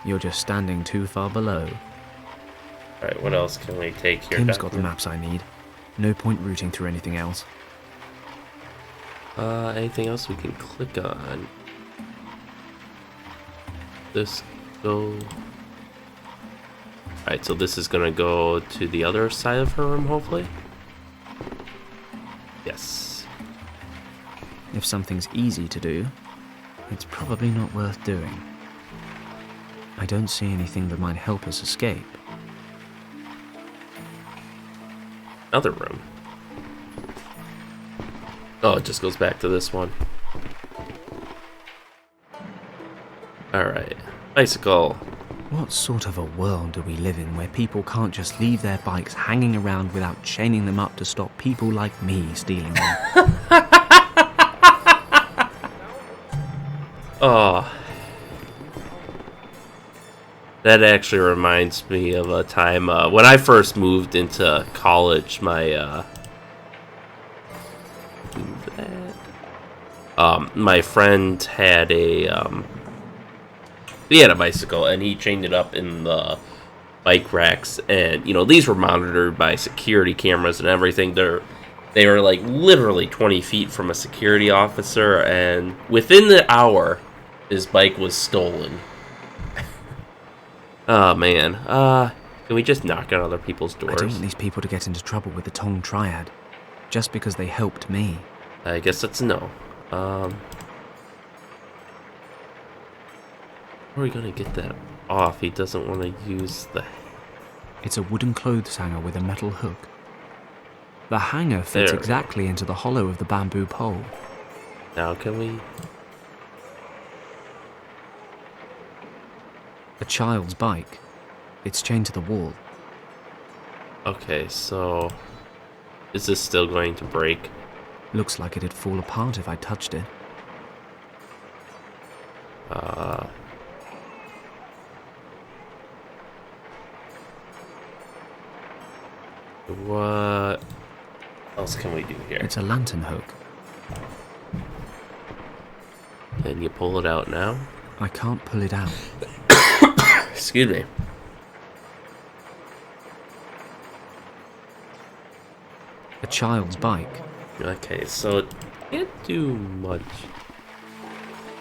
You're just standing too far below. Alright, what else can we take here? Kim's got the maps I need. No point rooting through anything else. Anything else we can click on? This go... Alright, so this is gonna go to the other side of her room, hopefully? Yes. If something's easy to do, it's probably not worth doing. I don't see anything that might help us escape. Another room. Oh, it just goes back to this one. Alright. Bicycle. What sort of a world do we live in where people can't just leave their bikes hanging around without chaining them up to stop people like me stealing them? Oh. That actually reminds me of a time when I first moved into college. My friend had he had a bicycle, and he chained it up in the bike racks, and these were monitored by security cameras and everything. They were like literally 20 feet from a security officer, and within the hour his bike was stolen. Oh man, can we just knock on other people's doors? I don't want these people to get into trouble with the Tong Triad just because they helped me. I guess that's a no. How are we gonna get that off? He doesn't want to use the... It's a wooden clothes hanger with a metal hook. The hanger fits exactly into the hollow of the bamboo pole. Now can we... A child's bike. It's chained to the wall. Okay, so... Is this still going to break? Looks like it'd fall apart if I touched it. What else can we do here? It's a lantern hook. Can you pull it out now? I can't pull it out. Excuse me. A child's bike. Okay, so it can't do much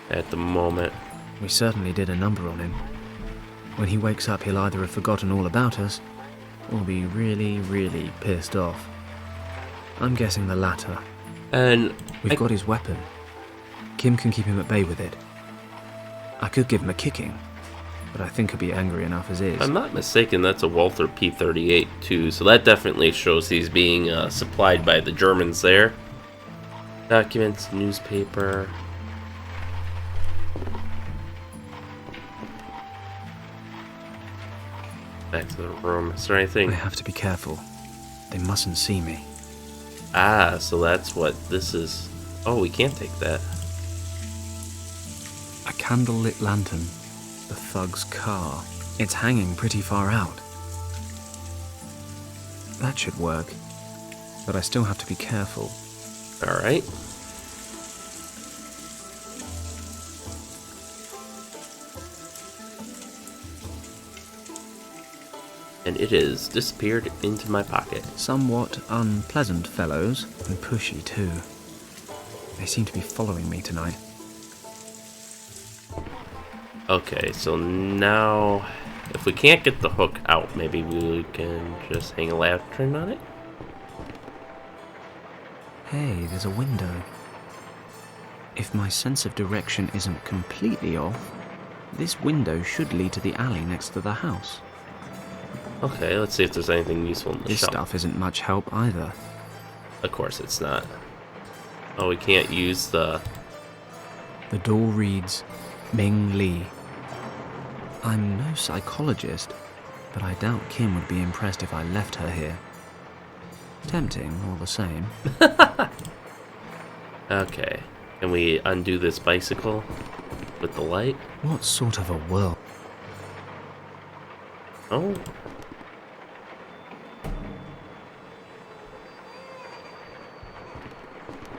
at the moment. We certainly did a number on him. When he wakes up, he'll either have forgotten all about us, or be really, really pissed off. I'm guessing the latter. And we've got his weapon. Kim can keep him at bay with it. I could give him a kicking, but I think he'll be angry enough as is. If I'm not mistaken, that's a Walther P-38 too, so that definitely shows he's being supplied by the Germans there. Documents, newspaper. Back to the room. Is there anything? I have to be careful. They mustn't see me. Ah, so that's what this is. Oh, we can't take that. A candle-lit lantern. The thug's car. It's hanging pretty far out. That should work. But I still have to be careful. Alright. And it has disappeared into my pocket. Somewhat unpleasant fellows, and pushy too. They seem to be following me tonight. Okay, so now, if we can't get the hook out, maybe we can just hang a lantern on it? Hey, there's a window. If my sense of direction isn't completely off, this window should lead to the alley next to the house. Okay, let's see if there's anything useful in the This shop. stuff isn't much help either. Of course it's not. Oh, we can't use the... The door reads, Ming Li. I'm no psychologist, but I doubt Kim would be impressed if I left her here. Tempting, all the same. Okay, can we undo this bicycle with the light? What sort of a world? Oh.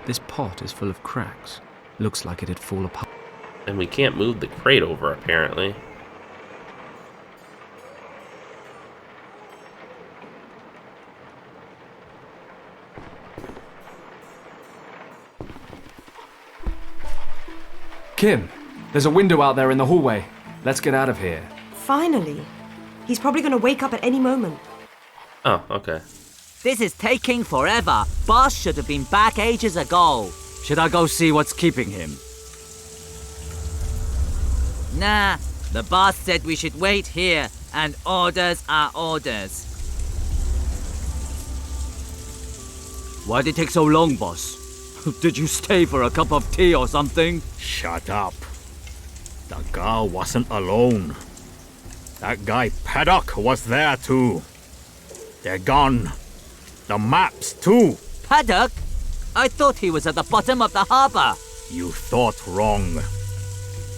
This pot is full of cracks. Looks like it'd fall apart. And we can't move the crate over, apparently. Kim, there's a window out there in the hallway. Let's get out of here. Finally. He's probably going to wake up at any moment. Oh, okay. This is taking forever. Boss should have been back ages ago. Should I go see what's keeping him? Nah, the boss said we should wait here, and orders are orders. Why did it take so long, boss? Did you stay for a cup of tea or something? Shut up. The girl wasn't alone. That guy Paddock was there too. They're gone. The maps too. Paddock? I thought he was at the bottom of the harbor. You thought wrong.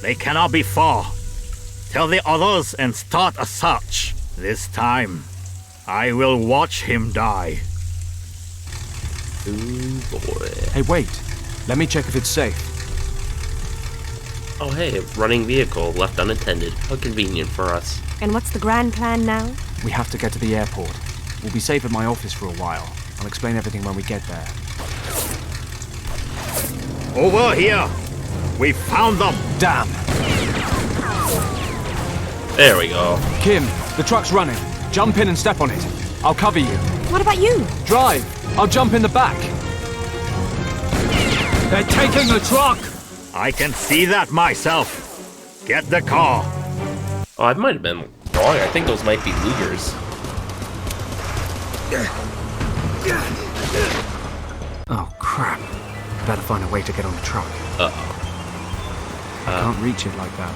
They cannot be far. Tell the others and start a search. This time, I will watch him die. Ooh, boy. Hey, wait. Let me check if it's safe. Oh, hey, a running vehicle left unattended. How convenient for us. And what's the grand plan now? We have to get to the airport. We'll be safe at my office for a while. I'll explain everything when we get there. Over here! We found them! Damn! There we go. Kim, the truck's running. Jump in and step on it. I'll cover you. What about you? Drive. I'll jump in the back. They're taking the truck! I can see that myself. Get the car. Oh, I might have been wrong. I think those might be Lugers. Oh, crap. Better find a way to get on the truck. Uh-oh. I can't reach it like that.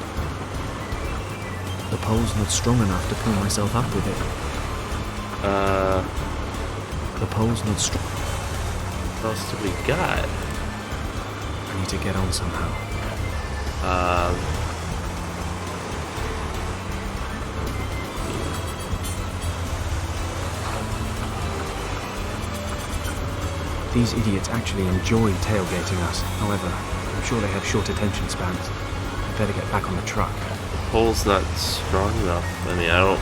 The pole's not strong enough to pull myself up with it. The pole's not strong. What else do we got? I need to get on somehow. These idiots actually enjoy tailgating us. However, I'm sure they have short attention spans. I'd better get back on the truck. The pole's not strong enough. I mean, I don't...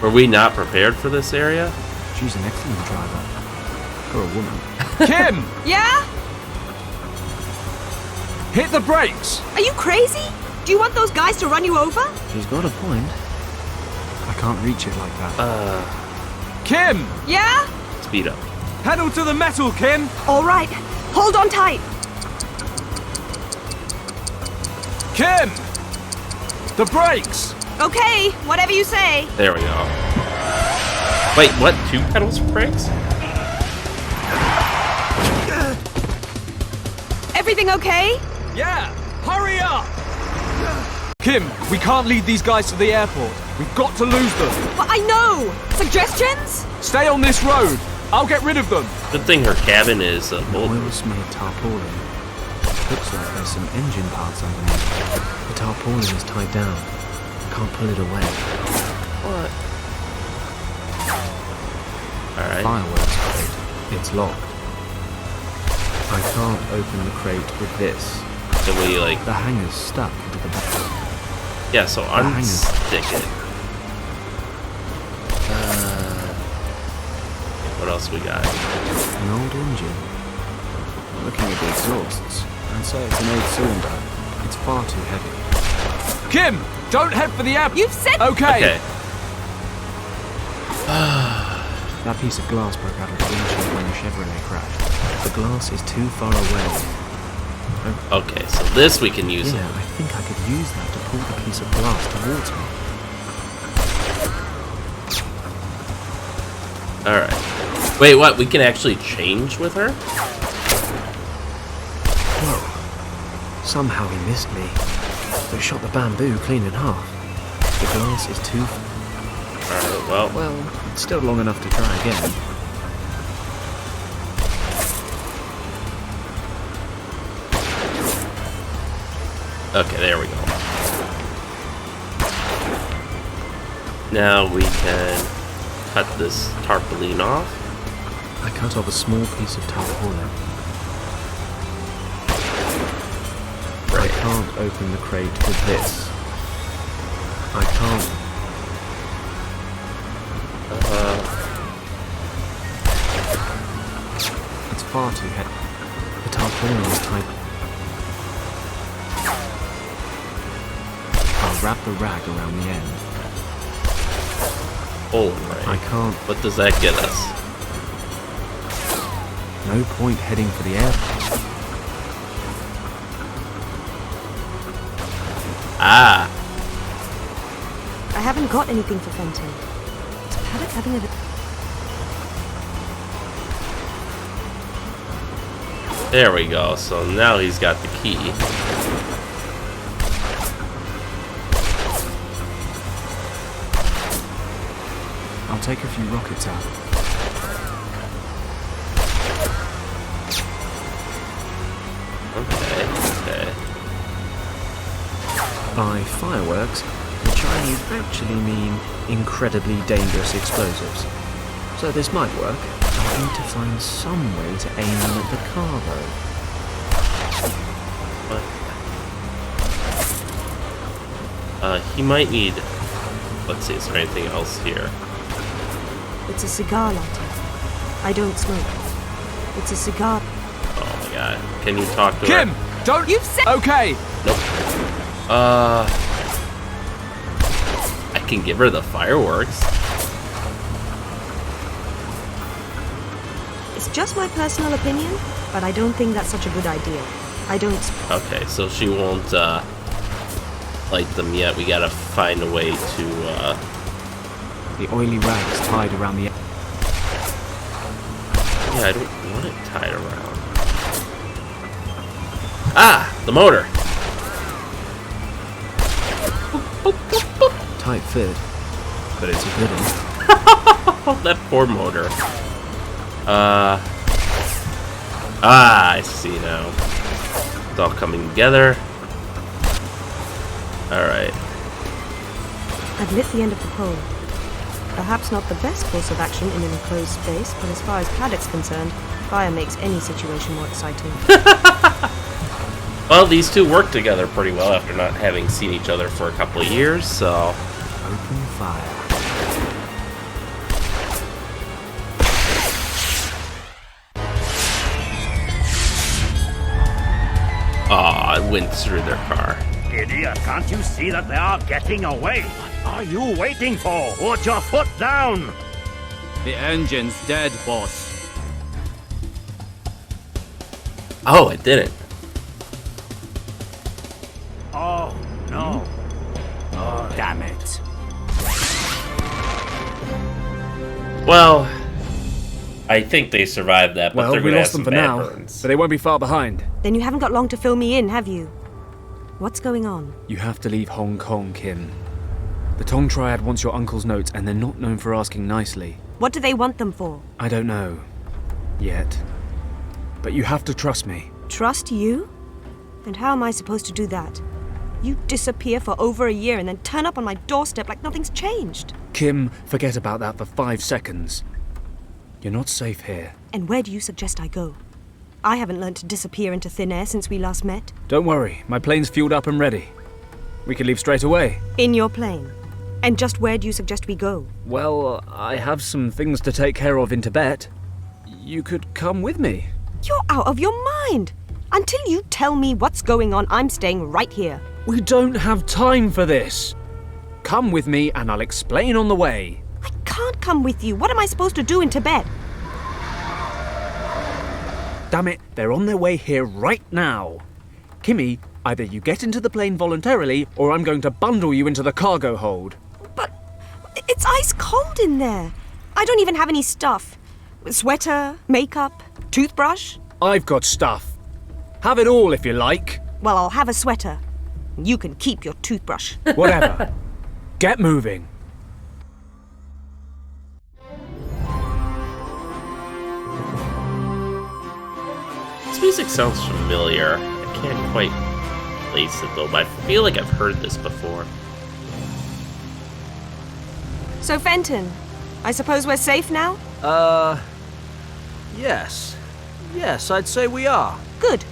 Were we not prepared for this area? She's an excellent driver. For a woman. Kim! Yeah? Hit the brakes! Are you crazy? Do you want those guys to run you over? She's got a point. I can't reach it like that. Kim! Yeah? Speed up. Pedal to the metal, Kim! All right. Hold on tight. Kim! The brakes! Okay, whatever you say. There we go. Wait, what? 2 pedals for brakes? Everything okay? Yeah! Hurry up! Kim, we can't lead these guys to the airport. We've got to lose them. But I know. Suggestions? Stay on this road. I'll get rid of them. Good thing her cabin is bulletproof. Oil-smeared tarpaulin. Looks like there's some engine parts underneath. The tarpaulin is tied down. I can't pull it away. What? Alright. Fireworks crate. It's locked. I can't open the crate with this. Can we, like... The hanger's stuck into the back. Yeah, so unstick it. What else we got? An old engine. Looking at the exhausts, I'd say it's an 8-cylinder. It's far too heavy. Kim! Don't head for the airport! You've said... Okay. That piece of glass broke out of the windshield when the Chevrolet crashed. The glass is too far away. Okay, so this we can use. Yeah, I think I could use that to pull the piece of glass towards me. Alright. Wait, what? We can actually change with her? Whoa. Somehow he missed me. But shot the bamboo clean in half. The glass is too... Alright, well, it's still long enough to try again. Okay, there we go. Now we can cut this tarpaulin off. I cut off a small piece of tarpaulin. I can't open the crate with this. I can't. It's far too heavy. The tarpaulin is tight. I'll wrap the rag around the end. Alright. I can't. What does that get us? No point heading for the airport. Ah. I haven't got anything for Fenton. Is Paddock having a... There we go. So now he's got the key. I'll take a few rockets out. Okay. By fireworks, the Chinese actually mean incredibly dangerous explosives. So this might work. I need to find some way to aim them at the cargo. He might need... Let's see, is there anything else here? It's a cigar lighter. I don't smoke. It's a cigar... Oh my god. Can you talk to Kim! her? Don't... You've said... Okay! Nope. I can give her the fireworks. It's just my personal opinion, but I don't think that's such a good idea. I don't... Okay, so she won't, light them yet. We gotta find a way to, The oily rags tied around the... Yeah, I don't want it tied around. Ah! The motor! Tight fit, but it's a good one. That poor motor. I see now. It's all coming together. Alright. I've lit the end of the pole. Perhaps not the best course of action in an enclosed space, but as far as Paddock's concerned, fire makes any situation more exciting. Well, these two work together pretty well after not having seen each other for a couple of years, so... Open fire. Aw, it went through their car. Idiot, can't you see that they are getting away? What are you waiting for? Put your foot down! The engine's dead, boss. Oh, it didn't. Oh, no. Oh, damn it. Well, I think they survived that, but Well, they're we gonna lost have them some for bad now, burns. but they won't be far behind. Then you haven't got long to fill me in, have you? What's going on? You have to leave Hong Kong, Kim. The Tong Triad wants your uncle's notes, and they're not known for asking nicely. What do they want them for? I don't know. Yet. But you have to trust me. Trust you? And how am I supposed to do that? You disappear for over a year and then turn up on my doorstep like nothing's changed. Kim, forget about that for 5 seconds. You're not safe here. And where do you suggest I go? I haven't learned to disappear into thin air since we last met. Don't worry, my plane's fueled up and ready. We can leave straight away. In your plane? And just where do you suggest we go? Well, I have some things to take care of in Tibet. You could come with me. You're out of your mind! Until you tell me what's going on, I'm staying right here. We don't have time for this. Come with me and I'll explain on the way. I can't come with you. What am I supposed to do in Tibet? Damn it, they're on their way here right now. Kimmy, either you get into the plane voluntarily or I'm going to bundle you into the cargo hold. But it's ice cold in there. I don't even have any stuff. Sweater, makeup, toothbrush. I've got stuff. Have it all if you like. Well, I'll have a sweater. You can keep your toothbrush. Whatever. Get moving. This music sounds familiar. I can't quite place it though, but I feel like I've heard this before. So, Fenton, I suppose we're safe now? Yes. Yes, I'd say we are. Good.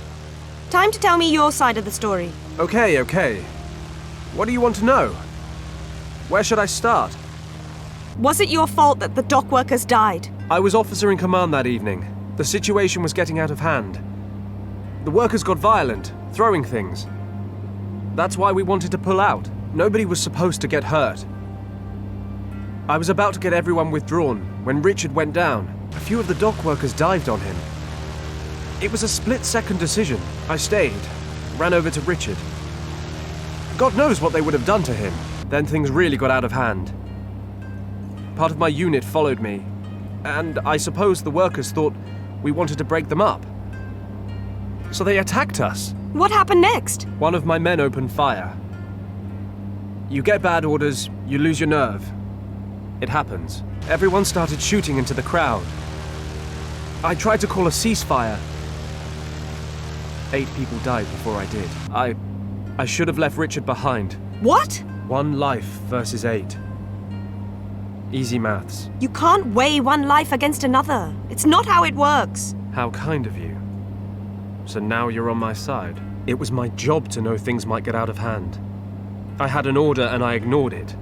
Time to tell me your side of the story. Okay. What do you want to know? Where should I start? Was it your fault that the dock workers died? I was officer in command that evening. The situation was getting out of hand. The workers got violent, throwing things. That's why we wanted to pull out. Nobody was supposed to get hurt. I was about to get everyone withdrawn when Richard went down. A few of the dock workers dived on him. It was a split-second decision. I stayed, ran over to Richard. God knows what they would have done to him. Then things really got out of hand. Part of my unit followed me, and I suppose the workers thought we wanted to break them up. So they attacked us. What happened next? One of my men opened fire. You get bad orders, you lose your nerve. It happens. Everyone started shooting into the crowd. I tried to call a ceasefire. 8 people died before I did. I should have left Richard behind. What? 1 life versus 8. Easy maths. You can't weigh one life against another. It's not how it works. How kind of you. So now you're on my side. It was my job to know things might get out of hand. I had an order and I ignored it.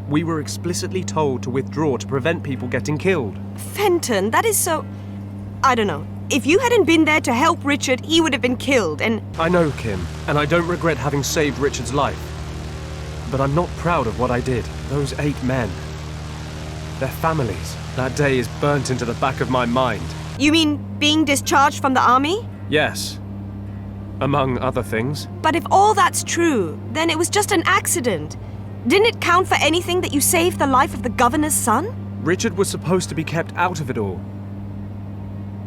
We were explicitly told to withdraw to prevent people getting killed. Fenton, that is so... I don't know. If you hadn't been there to help Richard, he would have been killed, and... I know, Kim, and I don't regret having saved Richard's life. But I'm not proud of what I did. Those 8 men. Their families. That day is burnt into the back of my mind. You mean being discharged from the army? Yes. Among other things. But if all that's true, then it was just an accident. Didn't it count for anything that you saved the life of the governor's son? Richard was supposed to be kept out of it all.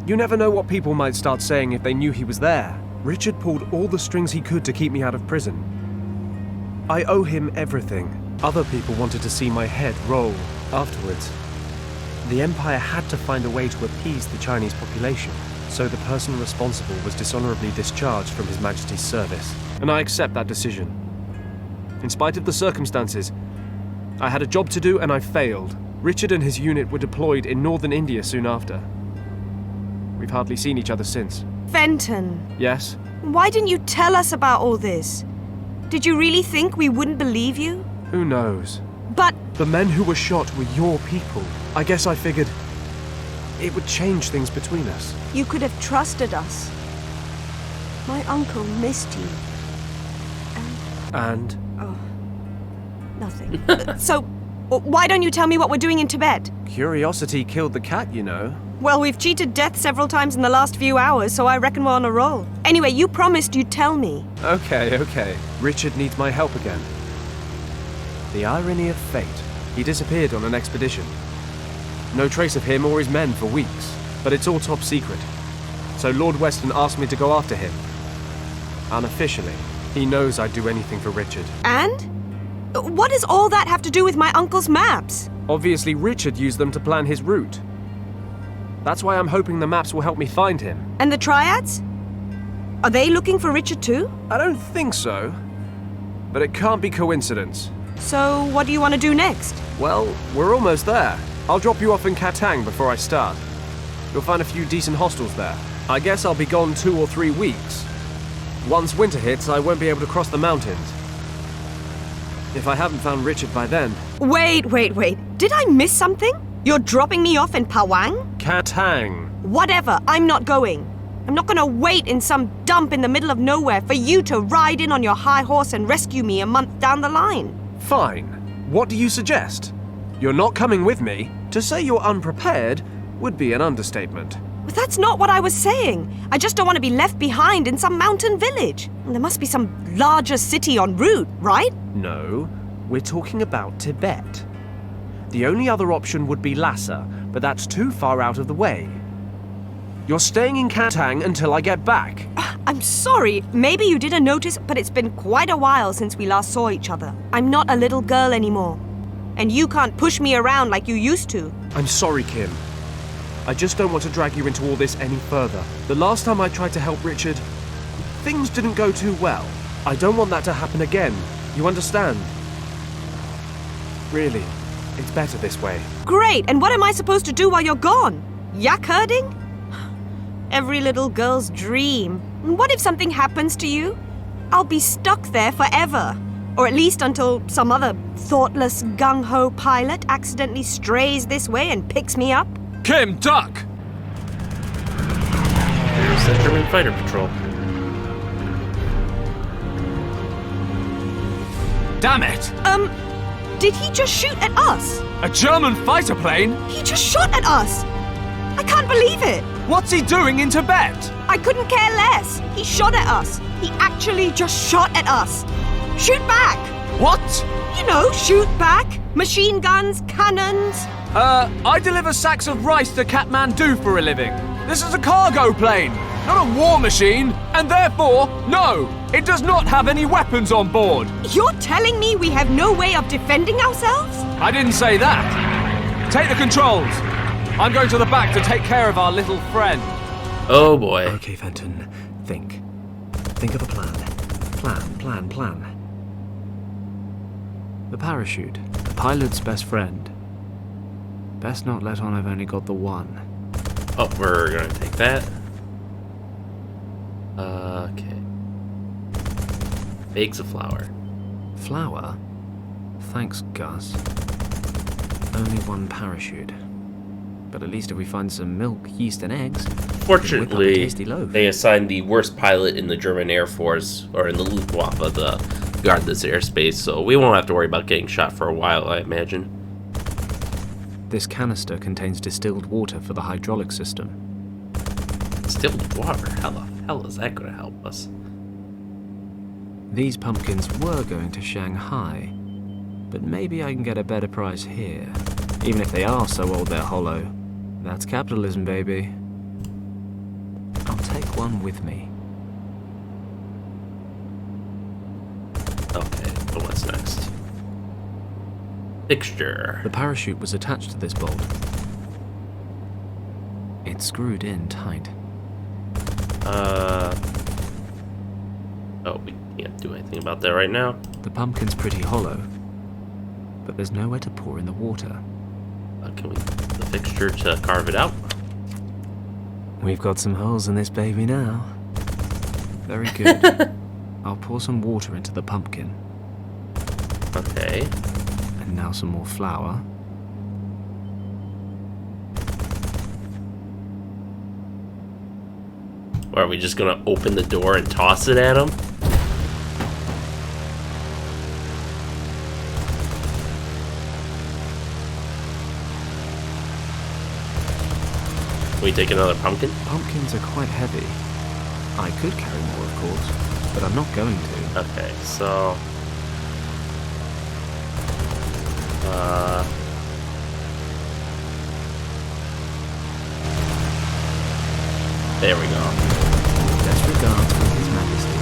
You never know what people might start saying if they knew he was there. Richard pulled all the strings he could to keep me out of prison. I owe him everything. Other people wanted to see my head roll afterwards. The Empire had to find a way to appease the Chinese population, so the person responsible was dishonorably discharged from His Majesty's service. And I accept that decision. In spite of the circumstances, I had a job to do and I failed. Richard and his unit were deployed in northern India soon after. We've hardly seen each other since. Fenton. Yes? Why didn't you tell us about all this? Did you really think we wouldn't believe you? Who knows? But... The men who were shot were your people. I guess I figured it would change things between us. You could have trusted us. My uncle missed you. And? Oh, nothing. So, why don't you tell me what we're doing in Tibet? Curiosity killed the cat, you know. Well, we've cheated death several times in the last few hours, so I reckon we're on a roll. Anyway, you promised you'd tell me. Okay. Richard needs my help again. The irony of fate. He disappeared on an expedition. No trace of him or his men for weeks, but it's all top secret. So Lord Weston asked me to go after him. Unofficially, he knows I'd do anything for Richard. And? What does all that have to do with my uncle's maps? Obviously, Richard used them to plan his route. That's why I'm hoping the maps will help me find him. And the Triads? Are they looking for Richard too? I don't think so. But it can't be coincidence. So, what do you want to do next? Well, we're almost there. I'll drop you off in Katang before I start. You'll find a few decent hostels there. I guess I'll be gone 2 or 3 weeks. Once winter hits, I won't be able to cross the mountains. If I haven't found Richard by then... Wait. Did I miss something? You're dropping me off in Pawang? Katang. Whatever, I'm not going. I'm not gonna wait in some dump in the middle of nowhere for you to ride in on your high horse and rescue me a month down the line. Fine. What do you suggest? You're not coming with me? To say you're unprepared would be an understatement. But that's not what I was saying. I just don't want to be left behind in some mountain village. There must be some larger city en route, right? No, we're talking about Tibet. The only other option would be Lhasa, but that's too far out of the way. You're staying in Katang until I get back. I'm sorry. Maybe you didn't notice, but it's been quite a while since we last saw each other. I'm not a little girl anymore. And you can't push me around like you used to. I'm sorry, Kim. I just don't want to drag you into all this any further. The last time I tried to help Richard, things didn't go too well. I don't want that to happen again. You understand? Really, it's better this way. Great, and what am I supposed to do while you're gone? Yak herding? Every little girl's dream. What if something happens to you? I'll be stuck there forever. Or at least until some other thoughtless gung-ho pilot accidentally strays this way and picks me up. Kim, duck! There's the German fighter patrol. Damn it! Did he just shoot at us? A German fighter plane? He just shot at us! I can't believe it! What's he doing in Tibet? I couldn't care less. He shot at us. He actually just shot at us. Shoot back! What? You know, shoot back. Machine guns, cannons. I deliver sacks of rice to Kathmandu for a living. This is a cargo plane, not a war machine, and therefore, no, it does not have any weapons on board. You're telling me we have no way of defending ourselves? I didn't say that. Take the controls. I'm going to the back to take care of our little friend. Oh boy. Okay, Fenton, think. Think of a plan. Plan. The parachute, the pilot's best friend. Best not let on I've only got the one. Oh, we're gonna take that. Okay. Bakes a flour. Flour? Thanks, Gus. Only one parachute. But at least if we find some milk, yeast, and eggs, Fortunately, tasty loaf. they assigned the worst pilot in the German Air Force, or in the Luftwaffe, to guard this airspace, so we won't have to worry about getting shot for a while, I imagine. This canister contains distilled water for the hydraulic system. Distilled water? How the hell is that going to help us? These pumpkins were going to Shanghai, but maybe I can get a better price here. Even if they are so old they're hollow. That's capitalism, baby. I'll take one with me. Okay, but what's next? Fixture. The parachute was attached to this bolt. It's screwed in tight. Oh, we can't do anything about that right now. The pumpkin's pretty hollow, but there's nowhere to pour in the water. Can we use the fixture to carve it out? We've got some holes in this baby now. Very good. I'll pour some water into the pumpkin. Okay. And now some more flour. Or are we just gonna open the door and toss it at him? We take another pumpkin? Pumpkins are quite heavy. I could carry more, of course, but I'm not going to. Okay, so... there we go. Best regards from His Majesty.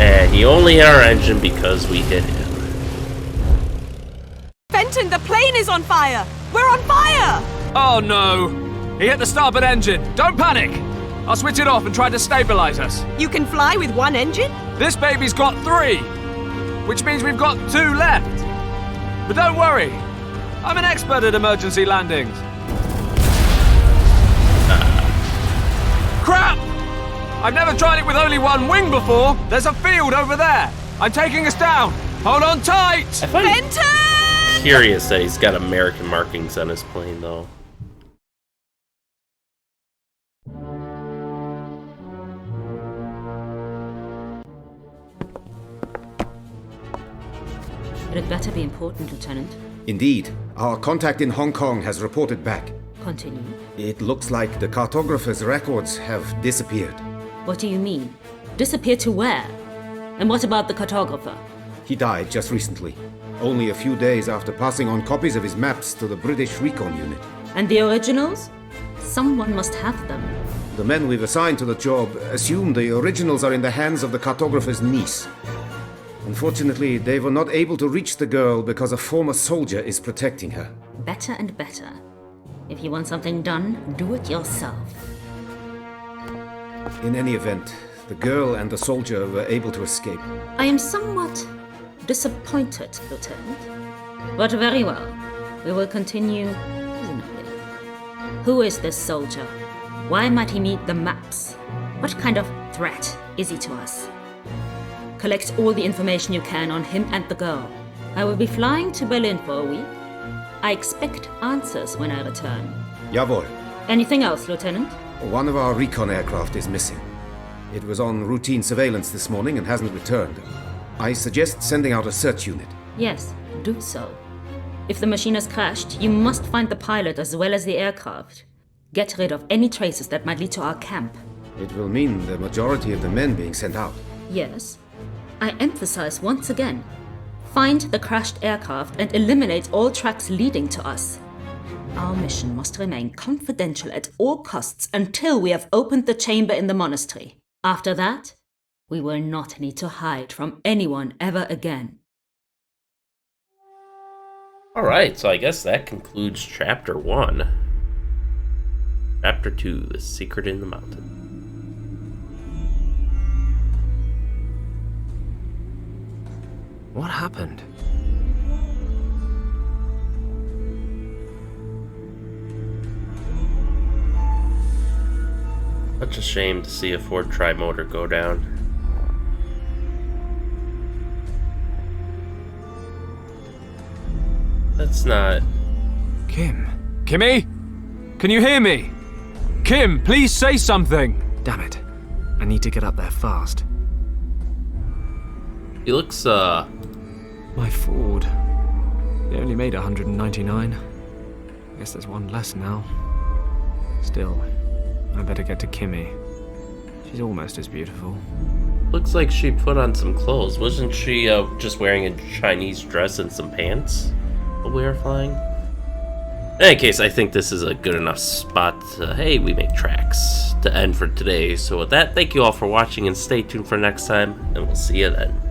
And he only hit our engine because we hit him. Fenton, the plane is on fire! We're on fire! Oh no! He hit the starboard engine. Don't panic! I'll switch it off and try to stabilize us. You can fly with one engine? This baby's got 3, which means we've got 2 left. But don't worry, I'm an expert at emergency landings. Crap! I've never tried it with only one wing before. There's a field over there. I'm taking us down. Hold on tight. Fenton! Curious that he's got American markings on his plane, though. It had better be important, Lieutenant. Indeed. Our contact in Hong Kong has reported back. Continue. It looks like the cartographer's records have disappeared. What do you mean? Disappeared to where? And what about the cartographer? He died just recently, only a few days after passing on copies of his maps to the British Recon Unit. And the originals? Someone must have them. The men we've assigned to the job assume the originals are in the hands of the cartographer's niece. Unfortunately, they were not able to reach the girl because a former soldier is protecting her. Better and better. If you want something done, do it yourself. In any event, the girl and the soldier were able to escape. I am somewhat disappointed, Lieutenant. But very well. We will continue reasonably. Who is this soldier? Why might he need the maps? What kind of threat is he to us? Collect all the information you can on him and the girl. I will be flying to Berlin for a week. I expect answers when I return. Jawohl. Anything else, Lieutenant? One of our recon aircraft is missing. It was on routine surveillance this morning and hasn't returned. I suggest sending out a search unit. Yes, do so. If the machine has crashed, you must find the pilot as well as the aircraft. Get rid of any traces that might lead to our camp. It will mean the majority of the men being sent out. Yes. I emphasize once again. Find the crashed aircraft and eliminate all tracks leading to us. Our mission must remain confidential at all costs until we have opened the chamber in the monastery. After that, we will not need to hide from anyone ever again. Alright, so I guess that concludes Chapter 1. Chapter 2, The Secret in the Mountain. What happened? Such a shame to see a Ford Tri-Motor go down. That's not... Kim? Kimmy? Can you hear me? Kim, please say something! Damn it. I need to get up there fast. He looks, My Ford. They only made 199. Guess there's one less now. Still, I better get to Kimmy. She's almost as beautiful. Looks like she put on some clothes. Wasn't she, just wearing a Chinese dress and some pants while we were flying? In any case, I think this is a good enough spot to, hey, we make tracks, to end for today. So with that, thank you all for watching and stay tuned for next time, and we'll see you then.